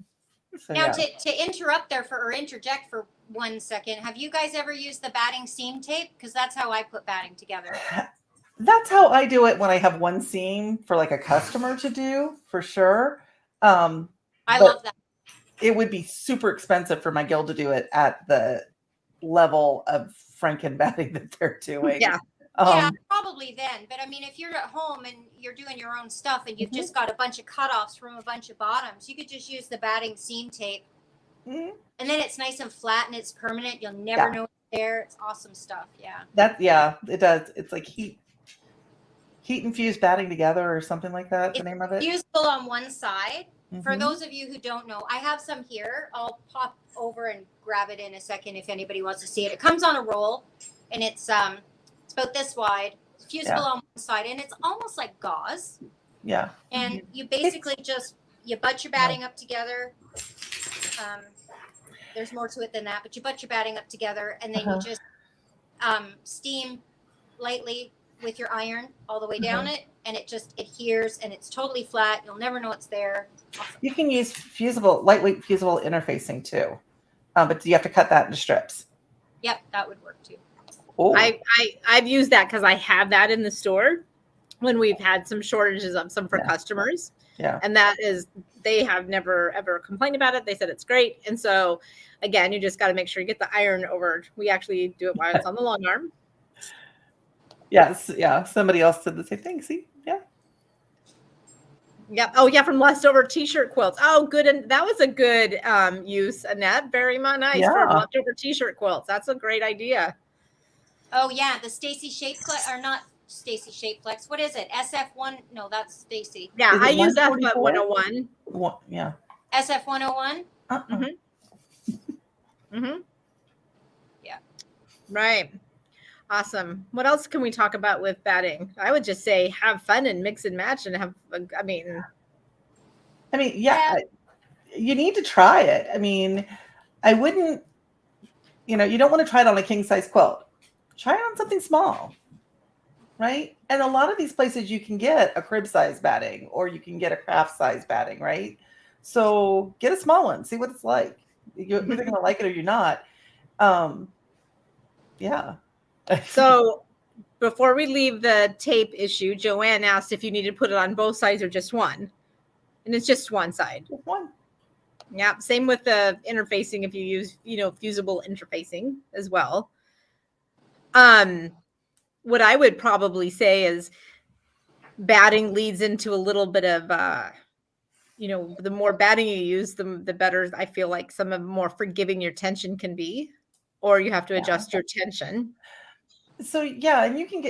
So, Now, yeah. to interrupt there or interject for 1 second, have you guys ever used the batting seam tape? Because that's how I put batting together. That's how I do it when I have one seam for like a customer to do, for sure. I love that. It would be super expensive for my guild to do it at the level of Franken batting that they're doing. Yeah. Yeah, probably then. But I mean, if you're at home and you're doing your own stuff and you've just got a bunch of cutoffs from a bunch of bottoms, you could just use the batting seam tape. And then it's nice and flat and it's permanent. You'll never know it's there. It's awesome stuff. Yeah. It does. It's like heat infused batting together or something like that. It's the name of it. Fusible on one side. For those of you who don't know, I have some here. I'll pop over and grab it in a second if anybody wants to see it. It comes on a roll, and it's about this wide. It's fusible on one side, and it's almost like gauze. Yeah. And you basically you butt your batting up together. There's more to it than that, but you butt your batting up together, and then you just steam lightly with your iron all the way down it, and it just adheres, and it's totally flat. You'll never know it's there. Awesome. You can use lightweight fusible interfacing too, but you have to cut that into strips. Yep, that would work too. Oh. I've used that because I have that in the store when we've had some shortages of some for customers. Yeah. And they have never ever complained about it. They said it's great. And so again, you just got to make sure you get the iron over. We actually do it while it's on the long arm. Yes. Yeah. Somebody else said the same thing. See? Yeah. Yep. Oh yeah. From leftover t-shirt quilts. Oh, good. And that was a good use, Annette. Very nice for leftover t-shirt quilts. That's a great idea. Oh yeah. The Stacy Shapeflex, or not Stacy Shapeflex. What is it? SF1? No, that's Stacy. Yeah. I use SF 101. Yeah. SF 101? Yeah. Right. Awesome. What else can we talk about with batting? I would just say have fun and mix and match and have, yeah, you need to try it. I mean, I wouldn't, you don't want to try it on a king size quilt. Try it on something small, right? And a lot of these places you can get a crib size batting or you can get a craft size batting, right? So get a small one, see what it's like. You're either going to like it or you're not. Yeah. So before we leave the tape issue, Joanne asked if you need to put it on both sides or just one. And it's just one side. Just one. Yeah. Same with the interfacing if you use, fusible interfacing as well. What I would probably say is batting leads into a little bit of, the more batting you use, the better I feel like some of more forgiving your tension can be, or you have to adjust your tension. So yeah, and you can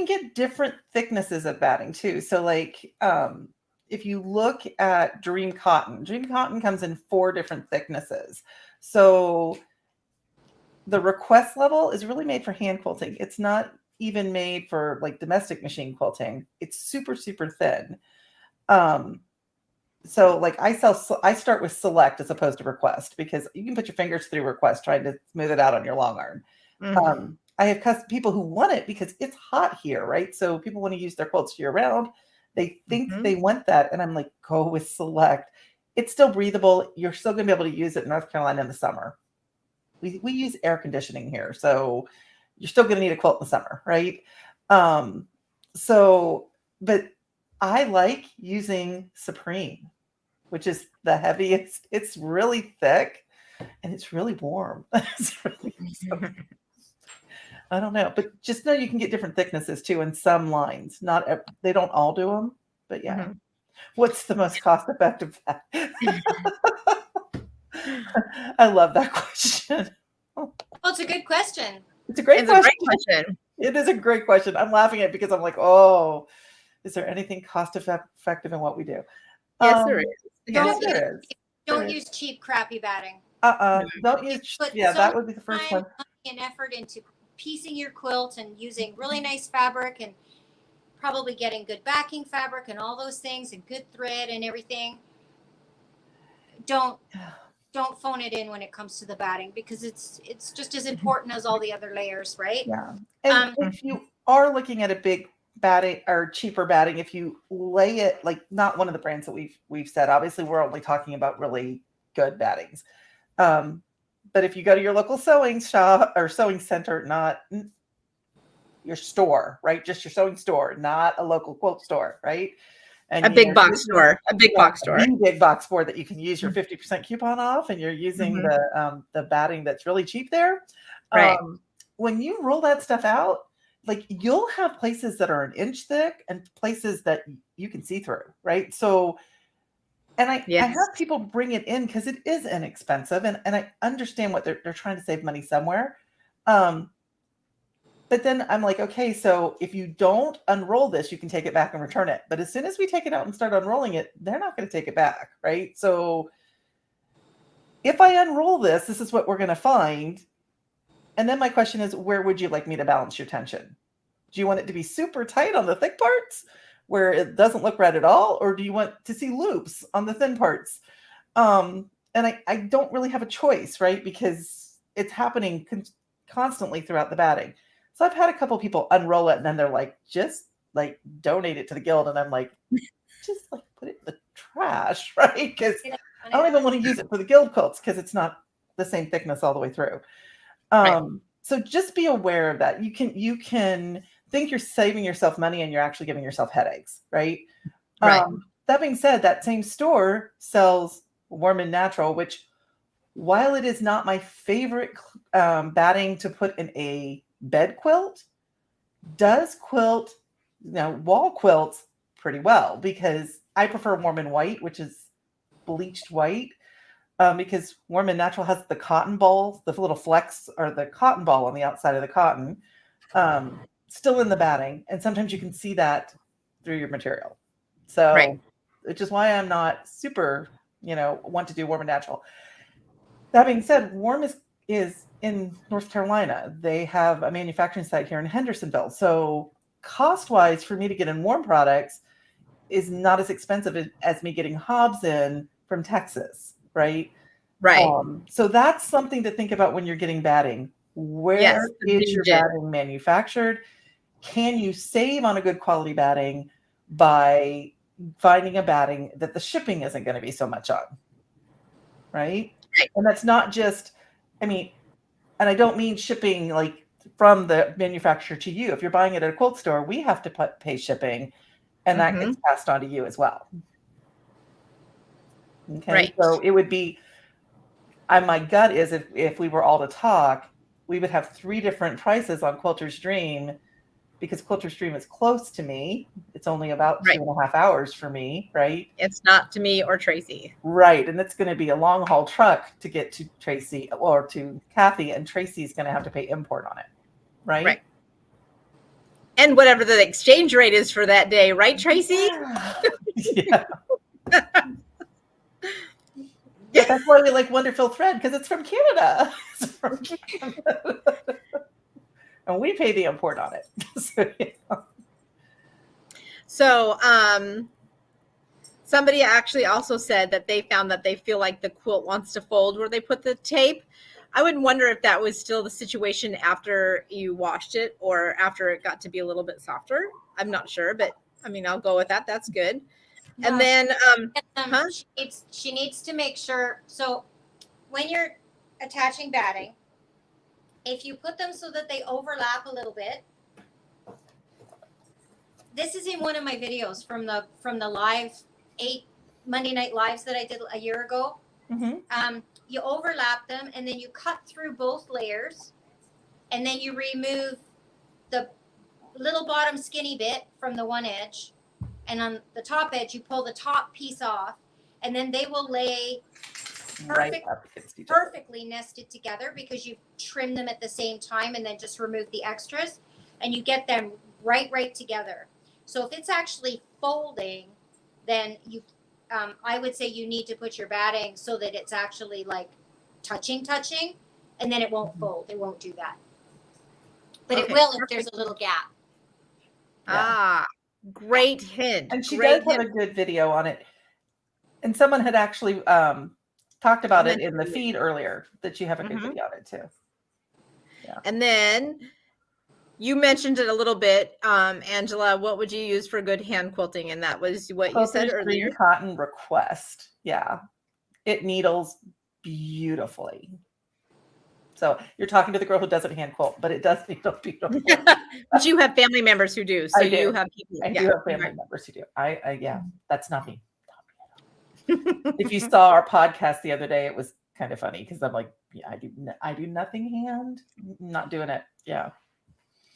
get different thicknesses of batting too. So like if you look at Dream Cotton comes in 4 different thicknesses. So the request level is really made for hand quilting. It's not even made for like domestic machine quilting. It's super, super thin. So like I start with select as opposed to request because you can put your fingers through request trying to smooth it out on your long arm. I have people who want it because it's hot here, right? So people want to use their quilts year round. They think they want that. And I'm like, go with select. It's still breathable. You're still going to be able to use it in North Carolina in the summer. We use air conditioning here. So you're still going to need a quilt in the summer, right? But I like using Supreme, which is the heaviest. It's really thick and it's really warm. It's really, I don't know, but just know you can get different thicknesses too in some lines. They don't all do them, but yeah. Mhm. What's the most cost effective? I love that question. Well, it's a good question. It's a great It's a question. great question. It is a great question. I'm laughing at it because I'm like, oh, is there anything cost effective in what we do? Yes, there is. Don't Yes, there is. Don't use cheap, crappy batting. Don't use. Put Yeah, so that would be the first time, one. money, and effort into piecing your quilt and using really nice fabric and probably getting good backing fabric and all those things and good thread and everything. Don't phone it in when it comes to the batting because it's just as important as all the other layers, right? Yeah, and if you are looking at a big batting or cheaper batting, if you lay it like not one of the brands that we've said, obviously we're only talking about really good battings. But if you go to your local sewing shop or sewing center, not your store, right? Just your sewing store, not a local quilt store, right? And a big box store, a big box store, a big box store that you can use your 50% coupon off, and you're using the batting that's really cheap there. Right. When you roll that stuff out, like you'll have places that are an inch thick and places that you can see through, right? So, and I have people bring it in because it is inexpensive, and I understand what they're trying to save money somewhere. But then I'm like, okay, so if you don't unroll this, you can take it back and return it. But as soon as we take it out and start unrolling it, they're not going to take it back, right? So if I unroll this, this is what we're going to find. And then my question is, where would you like me to balance your tension? Do you want it to be super tight on the thick parts where it doesn't look right at all? Or do you want to see loops on the thin parts? And I don't really have a choice, right? Because it's happening constantly throughout the batting. So I've had a couple people unroll it and then they're like, just like donate it to the guild. And I'm like, just like put it in the trash, right? Because I don't even want to use it for the guild quilts because it's not the same thickness all the way through. So just be aware of that. You can think you're saving yourself money and you're actually giving yourself headaches, right? That being said, that same store sells Warm and Natural, which while it is not my favorite batting to put in a bed quilt, does quilt, wall quilts pretty well because I prefer Warm and White, which is bleached white, because Warm and Natural has the cotton ball, the little flecks or the cotton ball on the outside of the cotton, still in the batting, and sometimes you can see that through your material. So, which is why I'm not super, want to do Warm and Natural. That being said, Warm is in North Carolina. They have a manufacturing site here in Hendersonville. So cost-wise, for me to get in Warm products is not as expensive as me getting Hobbs in from Texas, right? So that's something to think about when you're getting batting. Where is your batting manufactured? Can you save on a good quality batting by finding a batting that the shipping isn't going to be so much on, right? And that's not just, and I don't mean shipping like from the manufacturer to you. If you're buying it at a quilt store, we have to pay shipping, and that gets passed on to you as well. Okay, so it would be, my gut is if we were all to talk, we would have 3 different prices on Quilter's Dream because Quilter's Dream is close to me. It's only about 2.5 hours for me, right? It's not to me or Tracey. Right. And it's going to be a long haul truck to get to Tracey or to Cathy, and Tracey's going to have to pay import on it. Right. And whatever the exchange rate is for that day, right, Tracey? Yeah. But that's why we like Wonderful Thread, because it's from Canada. It's from Canada. And we pay the import on it. So, somebody actually also said that they found that they feel like the quilt wants to fold where they put the tape. I would wonder if that was still the situation after you washed it or after it got to be a little bit softer. I'm not sure, but I'll go with that. That's good. No, and then, she needs to make sure. So when you're attaching batting, if you put them so that they overlap a little bit, this is in one of my videos from the live 8 Monday night lives that I did a year ago. Mm-hmm. You overlap them and then you cut through both layers, and then you remove the little bottom skinny bit from the one edge, and on the top edge you pull the top piece off, and then they will lay perfectly nested together because you trim them at the same time and then just remove the extras, and you get them right together. So if it's actually folding, then you I would say you need to put your batting so that it's actually like touching, and then it won't fold. It won't do that. But it will if there's a little gap. Yeah. Great hint. And she does have a good video on it. And someone had actually talked about it in the feed earlier, that you have a good video on it too. Yeah. And then you mentioned it a little bit, Angela. What would you use for good hand quilting? And that was what you said earlier. Green Cotton Request. Yeah. It needles beautifully. So you're talking to the girl who doesn't hand quilt, but it does needle beautifully. But you have family members who do. So you have people. I do have family members who do. Yeah, that's not me. If you saw our podcast the other day, it was kind of funny because I'm like, yeah, I do nothing hand. Not doing it. Yeah.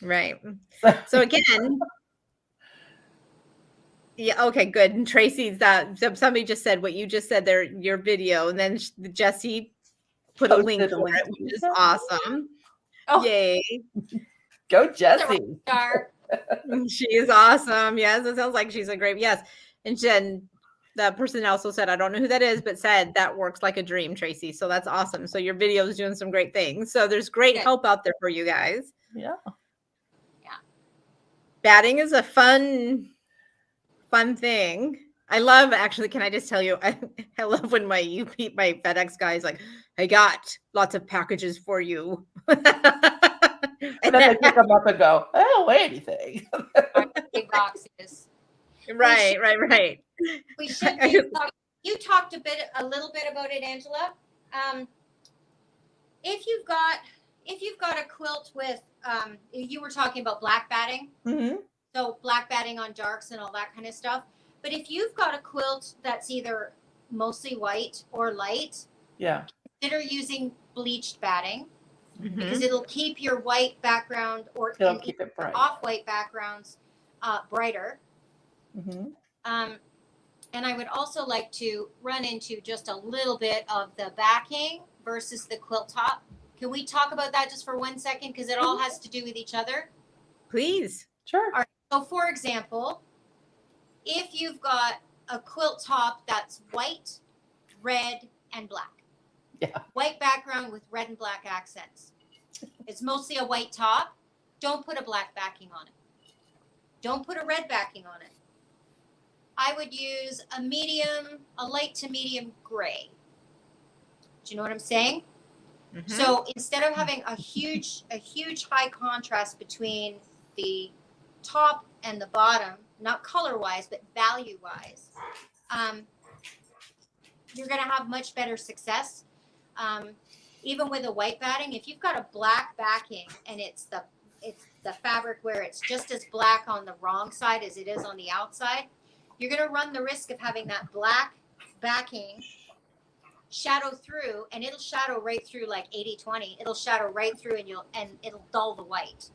Right. So again, yeah. Okay, good. And Tracey's somebody just said what you just said there, your video, and then Jessie put a link for it, which is awesome. Oh. Yay. Go Jessie. She is awesome. Yes, it sounds like she's a great, yes. And Jen, the person also said, I don't know who that is, but said that works like a dream, Tracey. So that's awesome. So your video is doing some great things. So there's great help out there for you guys. Yeah. Batting is a fun thing. I love, actually, can I just tell you, I love when my FedEx guy is like, I got lots of packages for you. And then they pick them up and go, I don't weigh anything. Big boxes. Right. We should you talked a little bit about it, Angela. If you've got a quilt with you were talking about black batting. Mm-hmm. So black batting on darks and all that kind of stuff. But if you've got a quilt that's either mostly white or light, consider using bleached batting because it'll keep your white background or keep it bright. Off-white backgrounds brighter. Mm-hmm. And I would also like to run into just a little bit of the backing versus the quilt top. Can we talk about that just for 1 second? Because it all has to do with each other. Please. Sure. All right. So for example, if you've got a quilt top that's white, red, and black. Yeah. White background with red and black accents. It's mostly a white top. Don't put a black backing on it. Don't put a red backing on it. I would use a light to medium gray. Do you know what I'm saying? Mm-hmm. So instead of having a huge high contrast between the top and the bottom, not color-wise, but value-wise, you're going to have much better success. Even with a white batting, if you've got a black backing and it's the fabric where it's just as black on the wrong side as it is on the outside, you're going to run the risk of having that black backing shadow through, and it'll shadow right through like 80-20. It'll shadow right through and it'll dull the white.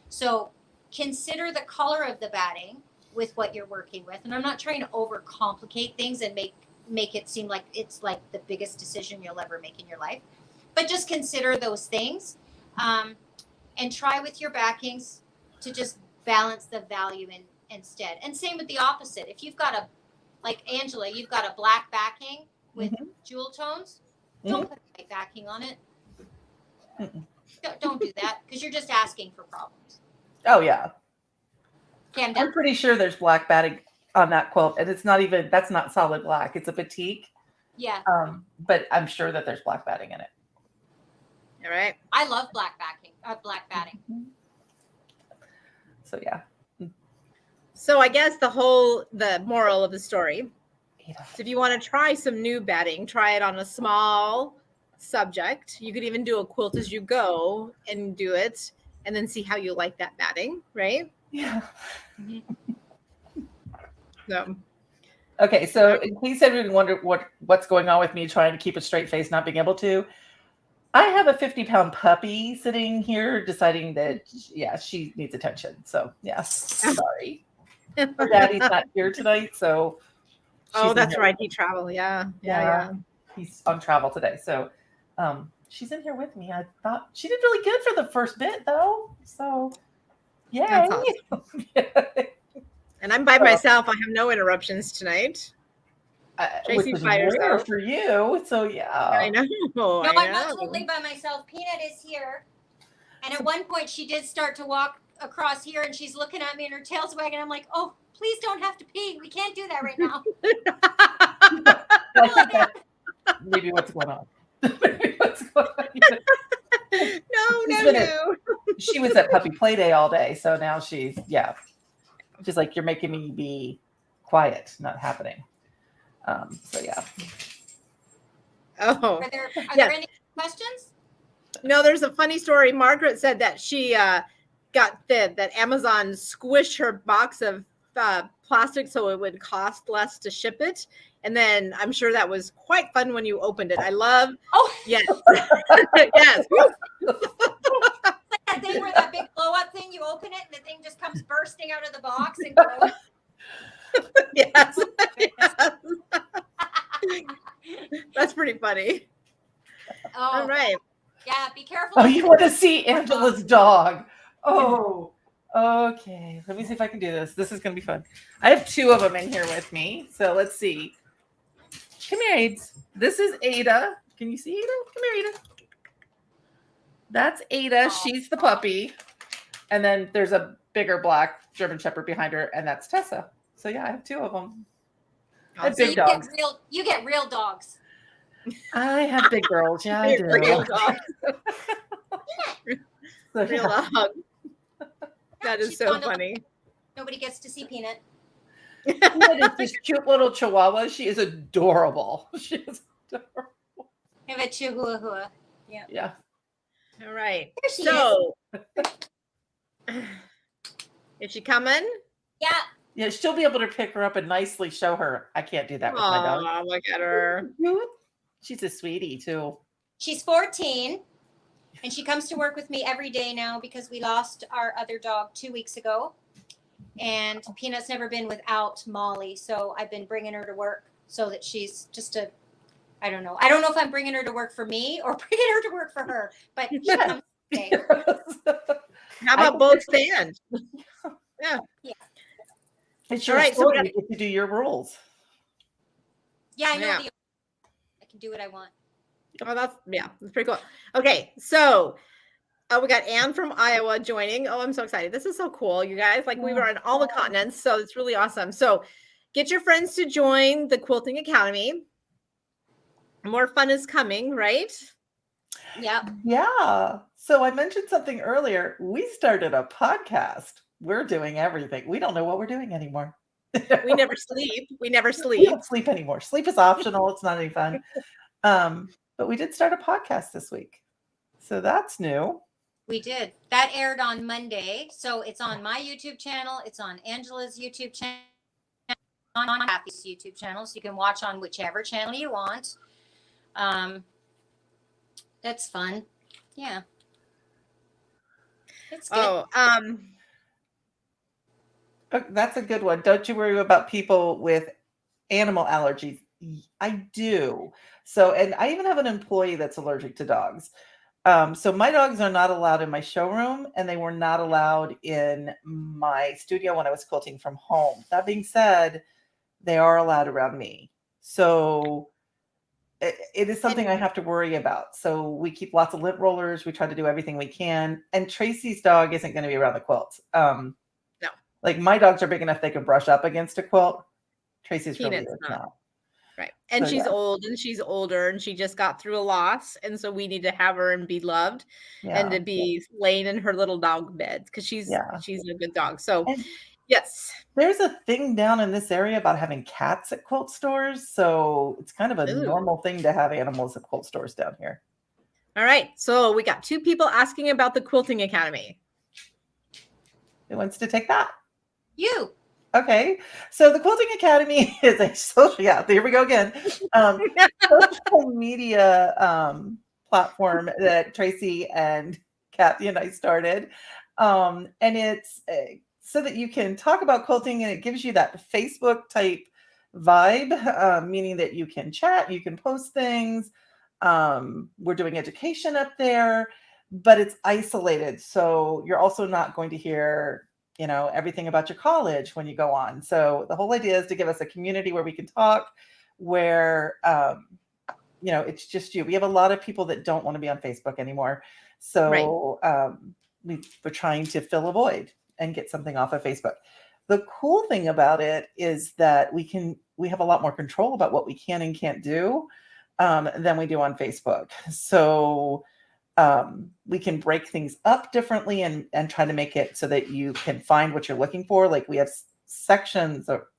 So consider the color of the batting with what you're working with. And I'm not trying to overcomplicate things and make it seem like it's like the biggest decision you'll ever make in your life. But just consider those things and try with your backings to just balance the value instead. And same with the opposite. If you've got like Angela, you've got a black backing with jewel tones, don't put a white backing on it. Don't do that because you're just asking for problems. Oh, yeah. Okay, I'm pretty sure there's black batting on that quilt, and that's not solid black. It's a batik. Yeah. But I'm sure that there's black batting in it. All right. I love black batting. So, yeah. So I guess the moral of the story, so if you want to try some new batting, try it on a small subject. You could even do a quilt as you go and do it and then see how you like that batting, right? Yeah. So, Okay, so in case everyone wondered what's going on with me trying to keep a straight face, not being able to, I have a 50-pound puppy sitting here deciding that, yeah, she needs attention. So, yeah, sorry. Her daddy's not here tonight, so. oh, in that's here. right. He traveled. Yeah. He's on travel today. So, she's in here with me. I thought she did really good for the first bit, though. So, yay. That's awesome. And I'm by myself. I have no interruptions tonight. Which Tracey is by rare herself. for you. So, yeah. I know. No, I I'm not know. totally by myself. Peanut is here. And at one point, she did start to walk across here, and she's looking at me, and her tail's wagging. I'm like, oh, please don't have to pee. We can't do that right now. I think that's maybe what's going on. Maybe what's going on. No. She was at puppy play day all day. So now she's like, you're making me be quiet, not happening. So, yeah. Oh. Are there any questions? No, there's a funny story. Margaret said that she got that Amazon squished her box of plastic so it would cost less to ship it. And then I'm sure that was quite fun when you opened it. I love. Oh, yes. Yes. Like that thing where that big blow up thing, you open it and the thing just comes bursting out of the box and goes. Yes. That's pretty funny. Oh, all right. Yeah, be careful. Oh, you want to see Angela's dog? Oh, okay. Let me see if I can do this. This is going to be fun. I have two of them in here with me. So let's see. Come here, Aids. This is Ada. Can you see Ada? Come here, Ada. That's Ada. She's the puppy. And then there's a bigger black German Shepherd behind her, and that's Tessa. So yeah, I have two of them. I have big dogs. You get real dogs. I have big girls. Yeah, I do. Real dog. So, Real yeah. dog. That is She's so gone to- funny. Nobody gets to see Peanut. Peanut is this cute little chihuahua. She is adorable. She is adorable. I have a chihuahua. Yeah. Yeah. All right. There she So, is she coming? Yeah. Yeah, she'll be able to pick her up and nicely show her. I can't do that with my dog. Oh, look at her. She's a sweetie too. She's 14 and she comes to work with me every day now because we lost our other dog 2 weeks ago. And Peanut's never been without Molly. So I've been bringing her to work so that she's just I don't know. I don't know if I'm bringing her to work for me or bringing her to work for her, but she comes today. How about both stand? Yeah. It's your All right, story. You get to do your rules. Yeah, I know. Yeah. I can do what I want. Oh, that's pretty cool. Okay, so we got Anne from Iowa joining. Oh, I'm so excited. This is so cool, you guys. Like we were on all the continents, so it's really awesome. So get your friends to join the Quilting Academy. More fun is coming, right? Yeah. Yeah. So I mentioned something earlier. We started a podcast. We're doing everything. We don't know what we're doing anymore. We never sleep. We never We sleep. don't sleep anymore. Sleep is optional. It's not any fun. But we did start a podcast this week. So that's new. We did. That aired on Monday. So it's on my YouTube channel. It's on Angela's YouTube channel, on Cathy's YouTube channel. So you can watch on whichever channel you want. That's fun. Yeah. It's good. Oh, that's a good one. Don't you worry about people with animal allergies. I do. So, and I even have an employee that's allergic to dogs. So my dogs are not allowed in my showroom, and they were not allowed in my studio when I was quilting from home. That being said, they are allowed around me. So it is something I have to worry about. So we keep lots of lint rollers. We try to do everything we can. And Tracey's dog isn't going to be around the quilt. No. Like my dogs are big enough they can brush up against a quilt. Tracy's really Peanut's not. Right. And So, she's yeah. old and she's older and she just got through a loss. And so we need to have her and be loved and to be laying in her little dog bed because she's a good dog. So And yes. there's a thing down in this area about having cats at quilt stores. So it's kind of a normal thing to have animals at quilt stores down here. All right. So we got 2 people asking about the Quilting Academy. Who wants to take that? You. Okay. So the Quilting Academy is a social, yeah, here we go again. Social media platform that Tracey and Cathy and I started. And it's so that you can talk about quilting, and it gives you that Facebook type vibe, meaning that you can chat, you can post things. We're doing education up there, but it's isolated. So you're also not going to hear everything about your college when you go on. So the whole idea is to give us a community where we can talk, where it's just you. We have a lot of people that don't want to be on Facebook anymore. So we're trying to fill a void and get something off of Facebook. The cool thing about it is that we have a lot more control about what we can and can't do than we do on Facebook. So we can break things up differently and try to make it so that you can find what you're looking for. Like we have sections, or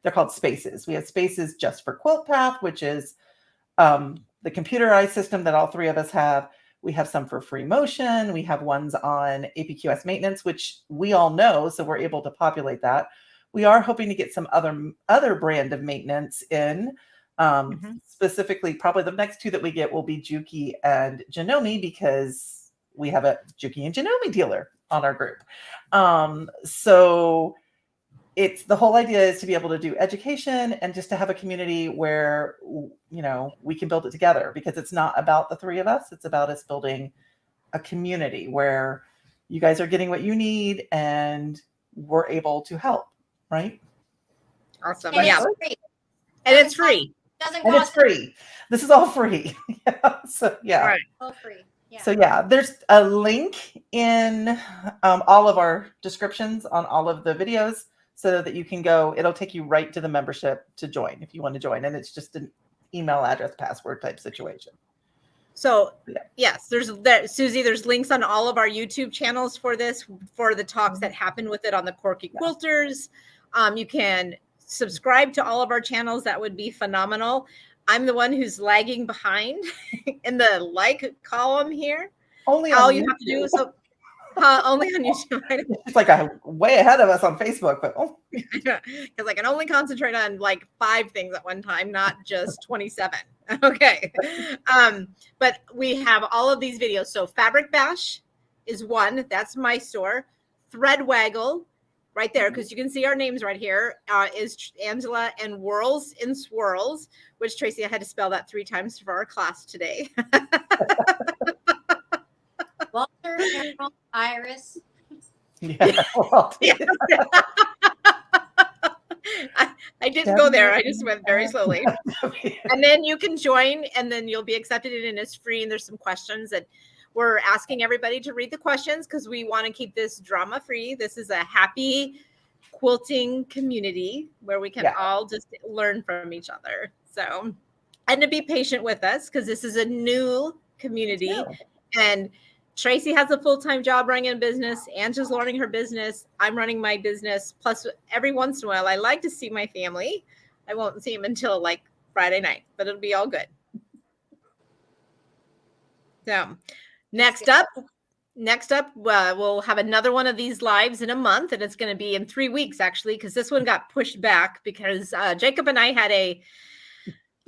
they're called spaces. We have spaces just for Quilt Path, which is the computerized system that all three of us have. We have some for free motion. We have ones on APQS maintenance, which we all know, so we're able to populate that. We are hoping to get some other brand of maintenance in. Specifically, probably the next two that we get will be Juki and Janome, because we have a Juki and Janome dealer on our group. So it's the whole idea is to be able to do education and just to have a community where we can build it together, because it's not about the three of us. It's about us building a community where you guys are getting what you need and we're able to help, right? Awesome. And Yeah. it's free. And it's free. Doesn't And it's cost free. This is all free. So yeah. All right. all free. Yeah. So yeah, there's a link in all of our descriptions on all of the videos, so that you can go. It'll take you right to the membership to join if you want to join, and it's just an email address password type situation. So yes, Susie, there's links on all of our YouTube channels for this, for the talks that happen with it on the Quirky Quilters. You can subscribe to all of our channels. That would be phenomenal. I'm the one who's lagging behind in the like column here. Only all on you YouTube. have to do is only on YouTube. It's like way ahead of us on Facebook, but because I can only concentrate on like 5 things at one time, not just 27. Okay. But we have all of these videos. So Fabric Bash is one. That's my store. Thread Waggle, right there, because you can see our names right here, is Angela, and Whirls in Swirls, which Tracey, I had to spell that 3 times for our class today. Walter, Carol, Iris. yeah. Well, I didn't go there. I just went very slowly. And then you can join, and then you'll be accepted in, and it's free. And there's some questions that we're asking everybody to read the questions, because we want to keep this drama free. This is a happy quilting community where we can all just learn from each other. So, and to be patient with us, because this is a new community. And Tracey has a full-time job running a business. Angela's learning her business. I'm running my business. Plus, every once in a while, I like to see my family. I won't see them until like Friday night, but it'll be all good. So next up, we'll have another one of these lives in a month, and it's going to be in 3 weeks, actually, because this one got pushed back because Jacob and I had a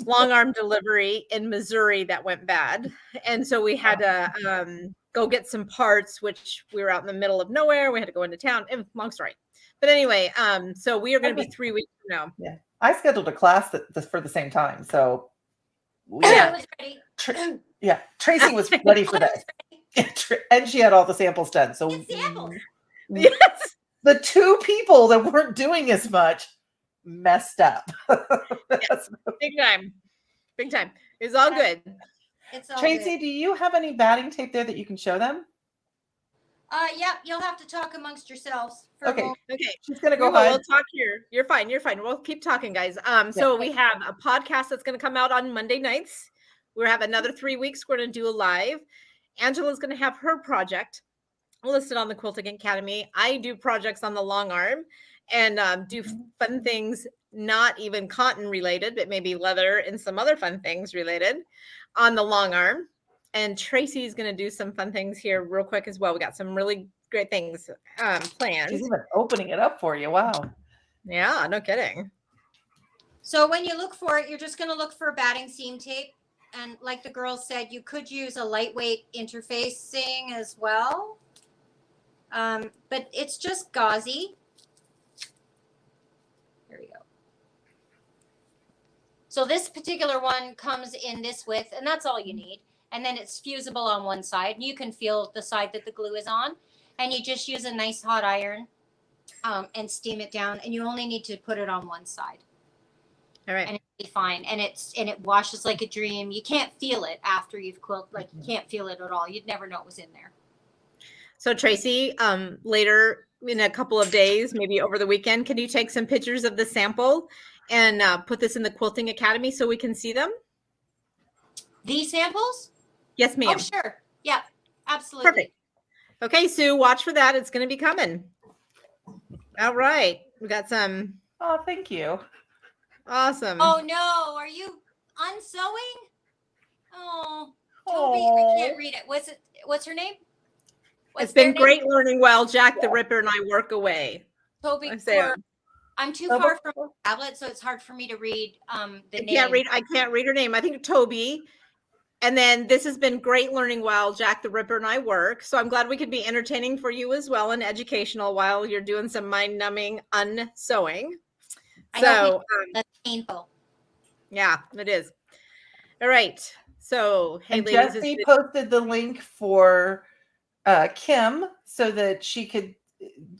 long arm delivery in Missouri that went bad. And so we had to go get some parts, which we were out in the middle of nowhere. We had to go into town. Long story. But anyway, so we are going to be 3 weeks from now. Yeah. I scheduled a class for the same time. So I was ready. Tracey was ready for this. And she had all the samples done. So Yes. The 2 people that weren't doing as much messed up. Yes. Big time. It's all good. It's all Tracey, good. do you have any batting tape there that you can show them? Yep, you'll have to talk amongst yourselves. Okay. Okay. She's gonna go We'll talk here. You're fine. We'll keep talking, guys. So we have a podcast that's going to come out on Monday nights. We have another 3 weeks. We're going to do a live. Angela's going to have her project listed on the Quilting Academy. I do projects on the long arm and do fun things, not even cotton related, but maybe leather and some other fun things related on the long arm. And Tracey's going to do some fun things here real quick as well. We got some really great things planned. She's even opening it up for you. Wow. Yeah, no kidding. So when you look for it, you're just going to look for batting seam tape. And like the girls said, you could use a lightweight interfacing as well. But it's just gauzy. Here we go. So this particular one comes in this width, and that's all you need. And then it's fusible on one side. You can feel the side that the glue is on. And you just use a nice hot iron and steam it down. And you only need to put it on one side. All right. And it'll be fine. And it washes like a dream. You can't feel it after you've quilted. Like, you can't feel it at all. You'd never know it was in there. So Tracey, later in a couple of days, maybe over the weekend, can you take some pictures of the sample and put this in the Quilting Academy so we can see them? These samples? Yes, ma'am. Oh, sure. Yeah, absolutely. Perfect. Okay, Sue, watch for that. It's going to be coming. All right. We got some. Oh, thank you. Awesome. Oh, no. Are you unsewing? Oh, Toby, I can't read it. What's her name? It's been great learning while Jack the Ripper and I work away. Toby, I'm too far from the tablet, so it's hard for me to read the name. I can't read her name. I think Toby. And then this has been great learning while Jack the Ripper and I work. So I'm glad we could be entertaining for you as well and educational while you're doing some mind-numbing unsewing. So that's painful. Yeah, it is. All right. So hey, and ladies, Jessie posted the link for Kim so that she could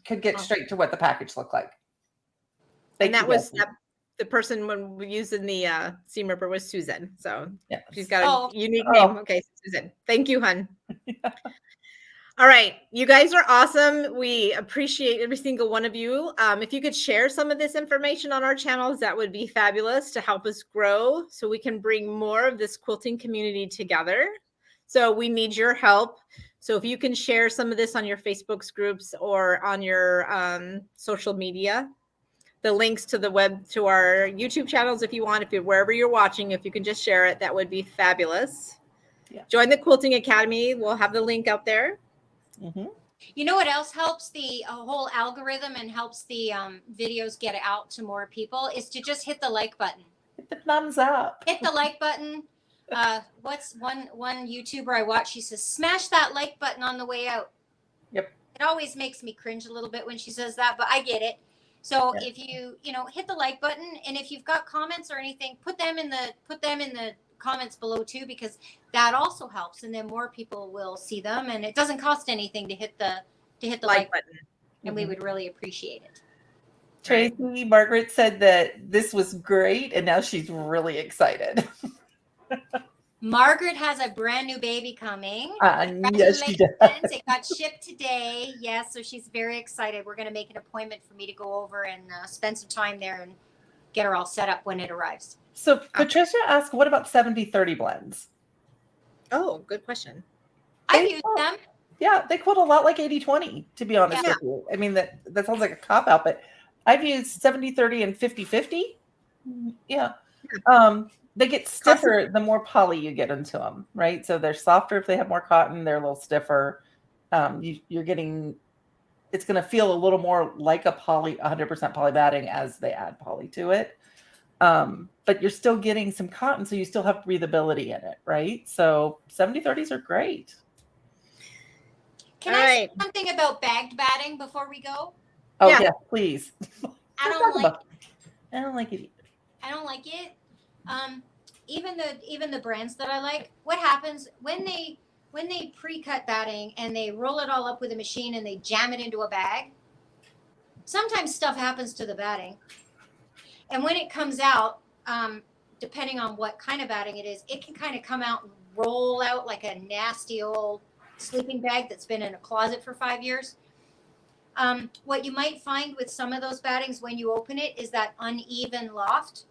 get straight to what the package looked like. And that was the person when we used in the seam ripper was Susan. So yeah, she's got a unique name. Okay, Susan. Thank you, hun. All right. You guys are awesome. We appreciate every single one of you. If you could share some of this information on our channels, that would be fabulous to help us grow so we can bring more of this quilting community together. So we need your help. So if you can share some of this on your Facebook's groups or on your social media, the links to to our YouTube channels, if you want, wherever you're watching, if you can just share it, that would be fabulous. Yeah. Join the Quilting Academy. We'll have the link out there. Mm-hmm. You know what else helps the whole algorithm and helps the videos get out to more people is to just hit the like button. Hit the thumbs up. Hit the like button. What's one YouTuber I watch? She says, "Smash that like button on the way out." Yep. It always makes me cringe a little bit when she says that, but I get it. So if you hit the like button, and if you've got comments or anything, put them in the comments below too, because that also helps, and then more people will see them, and it doesn't cost anything to hit the like button, and we would really appreciate it. Tracey, Margaret said that this was great, and now she's really excited. Margaret has a brand new baby coming. Yes, she does. It got shipped today. Yes, so she's very excited. We're going to make an appointment for me to go over and spend some time there and get her all set up when it arrives. So Patricia asked, what about 70-30 blends? Oh, good question. I've used them. Yeah, they quilt a lot like 80-20, to be honest with you. I mean, that sounds like a cop-out, but I've used 70-30 and 50-50. Yeah. They get stiffer the more poly you get into them, right? So they're softer if they have more cotton. They're a little stiffer. You're getting, it's going to feel a little more like a 100% poly batting as they add poly to it. But you're still getting some cotton, so you still have breathability in it, right? So 70-30s are great. Can I say something about bagged batting before we go? Oh, yeah, please. I don't like it. I don't like it either. I don't like it. Even the brands that I like, what happens when they pre-cut batting and they roll it all up with a machine and they jam it into a bag? Sometimes stuff happens to the batting. And when it comes out, depending on what kind of batting it is, it can kind of come out and roll out like a nasty old sleeping bag that's been in a closet for 5 years. What you might find with some of those battings when you open it is that uneven loft,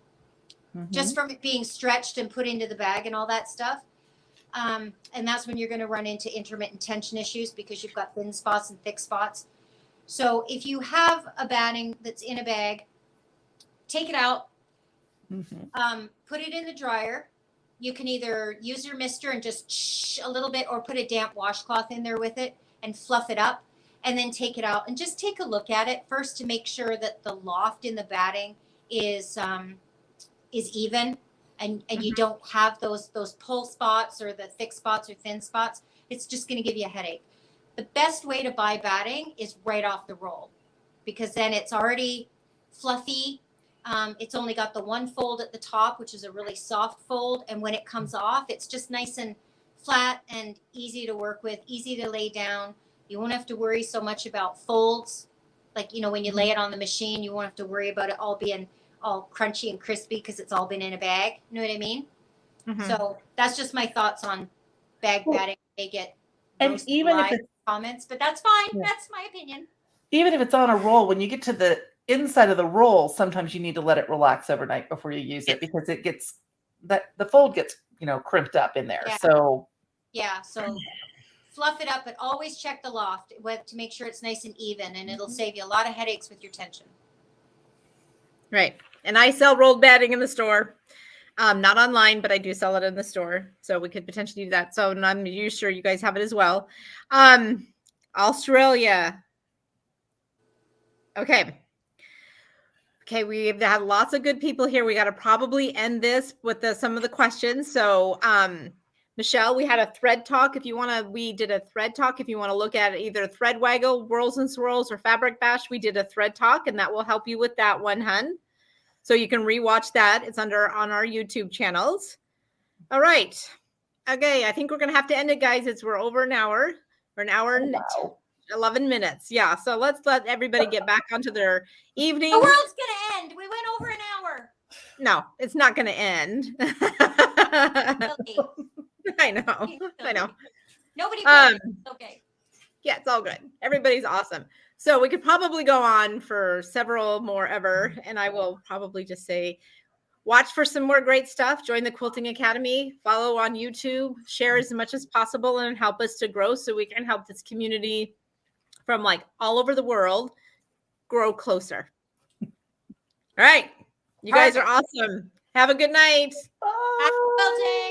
just from it being stretched and put into the bag and all that stuff. And that's when you're going to run into intermittent tension issues because you've got thin spots and thick spots. So if you have a batting that's in a bag, take it out, put it in the dryer. You can either use your mister and just a little bit or put a damp washcloth in there with it and fluff it up. and then take it out and just take a look at it first to make sure that the loft in the batting is even, and you don't have those pull spots or the thick spots or thin spots. It's just going to give you a headache. The best way to buy batting is right off the roll, because then it's already fluffy. It's only got the one fold at the top, which is a really soft fold. And when it comes off, it's just nice and flat and easy to work with, easy to lay down. You won't have to worry so much about folds. Like, when you lay it on the machine, you won't have to worry about it all being all crunchy and crispy because it's all been in a bag. You know what I mean? Mm-hmm. So that's just my thoughts on bag batting. They get even if it's comments, but that's fine. Yeah. That's my opinion. Even if it's on a roll, when you get to the inside of the roll, sometimes you need to let it relax overnight before you use it, because it gets the fold gets crimped up in there. Yeah. So fluff it up, but always check the loft to make sure it's nice and even, and it'll save you a lot of headaches with your tension. Right. And I sell rolled batting in the store. Not online, but I do sell it in the store. So we could potentially do that. So I'm sure you guys have it as well. Australia. Okay, we've had lots of good people here. We got to probably end this with some of the questions. So Michelle, we had a thread talk. We did a thread talk. If you want to look at either Thread Waggle, Whirls and Swirls, or Fabric Bash, we did a thread talk, and that will help you with that one, hun. So you can rewatch that. It's on our YouTube channels. All right. Okay, I think we're gonna have to end it, guys. We're over an hour. We're an hour and 11 minutes. Yeah. So let's let everybody get back onto their evening. The world's gonna end. We went over an hour. No, it's not gonna end. Really? I know. Nobody cares. Okay. Yeah, it's all good. Everybody's awesome. So we could probably go on for several more ever. And I will probably just say, watch for some more great stuff. Join the Quilting Academy. Follow on YouTube. Share as much as possible and help us to grow so we can help this community from all over the world grow closer. All right. You guys are awesome. Have a good night. Happy quilting.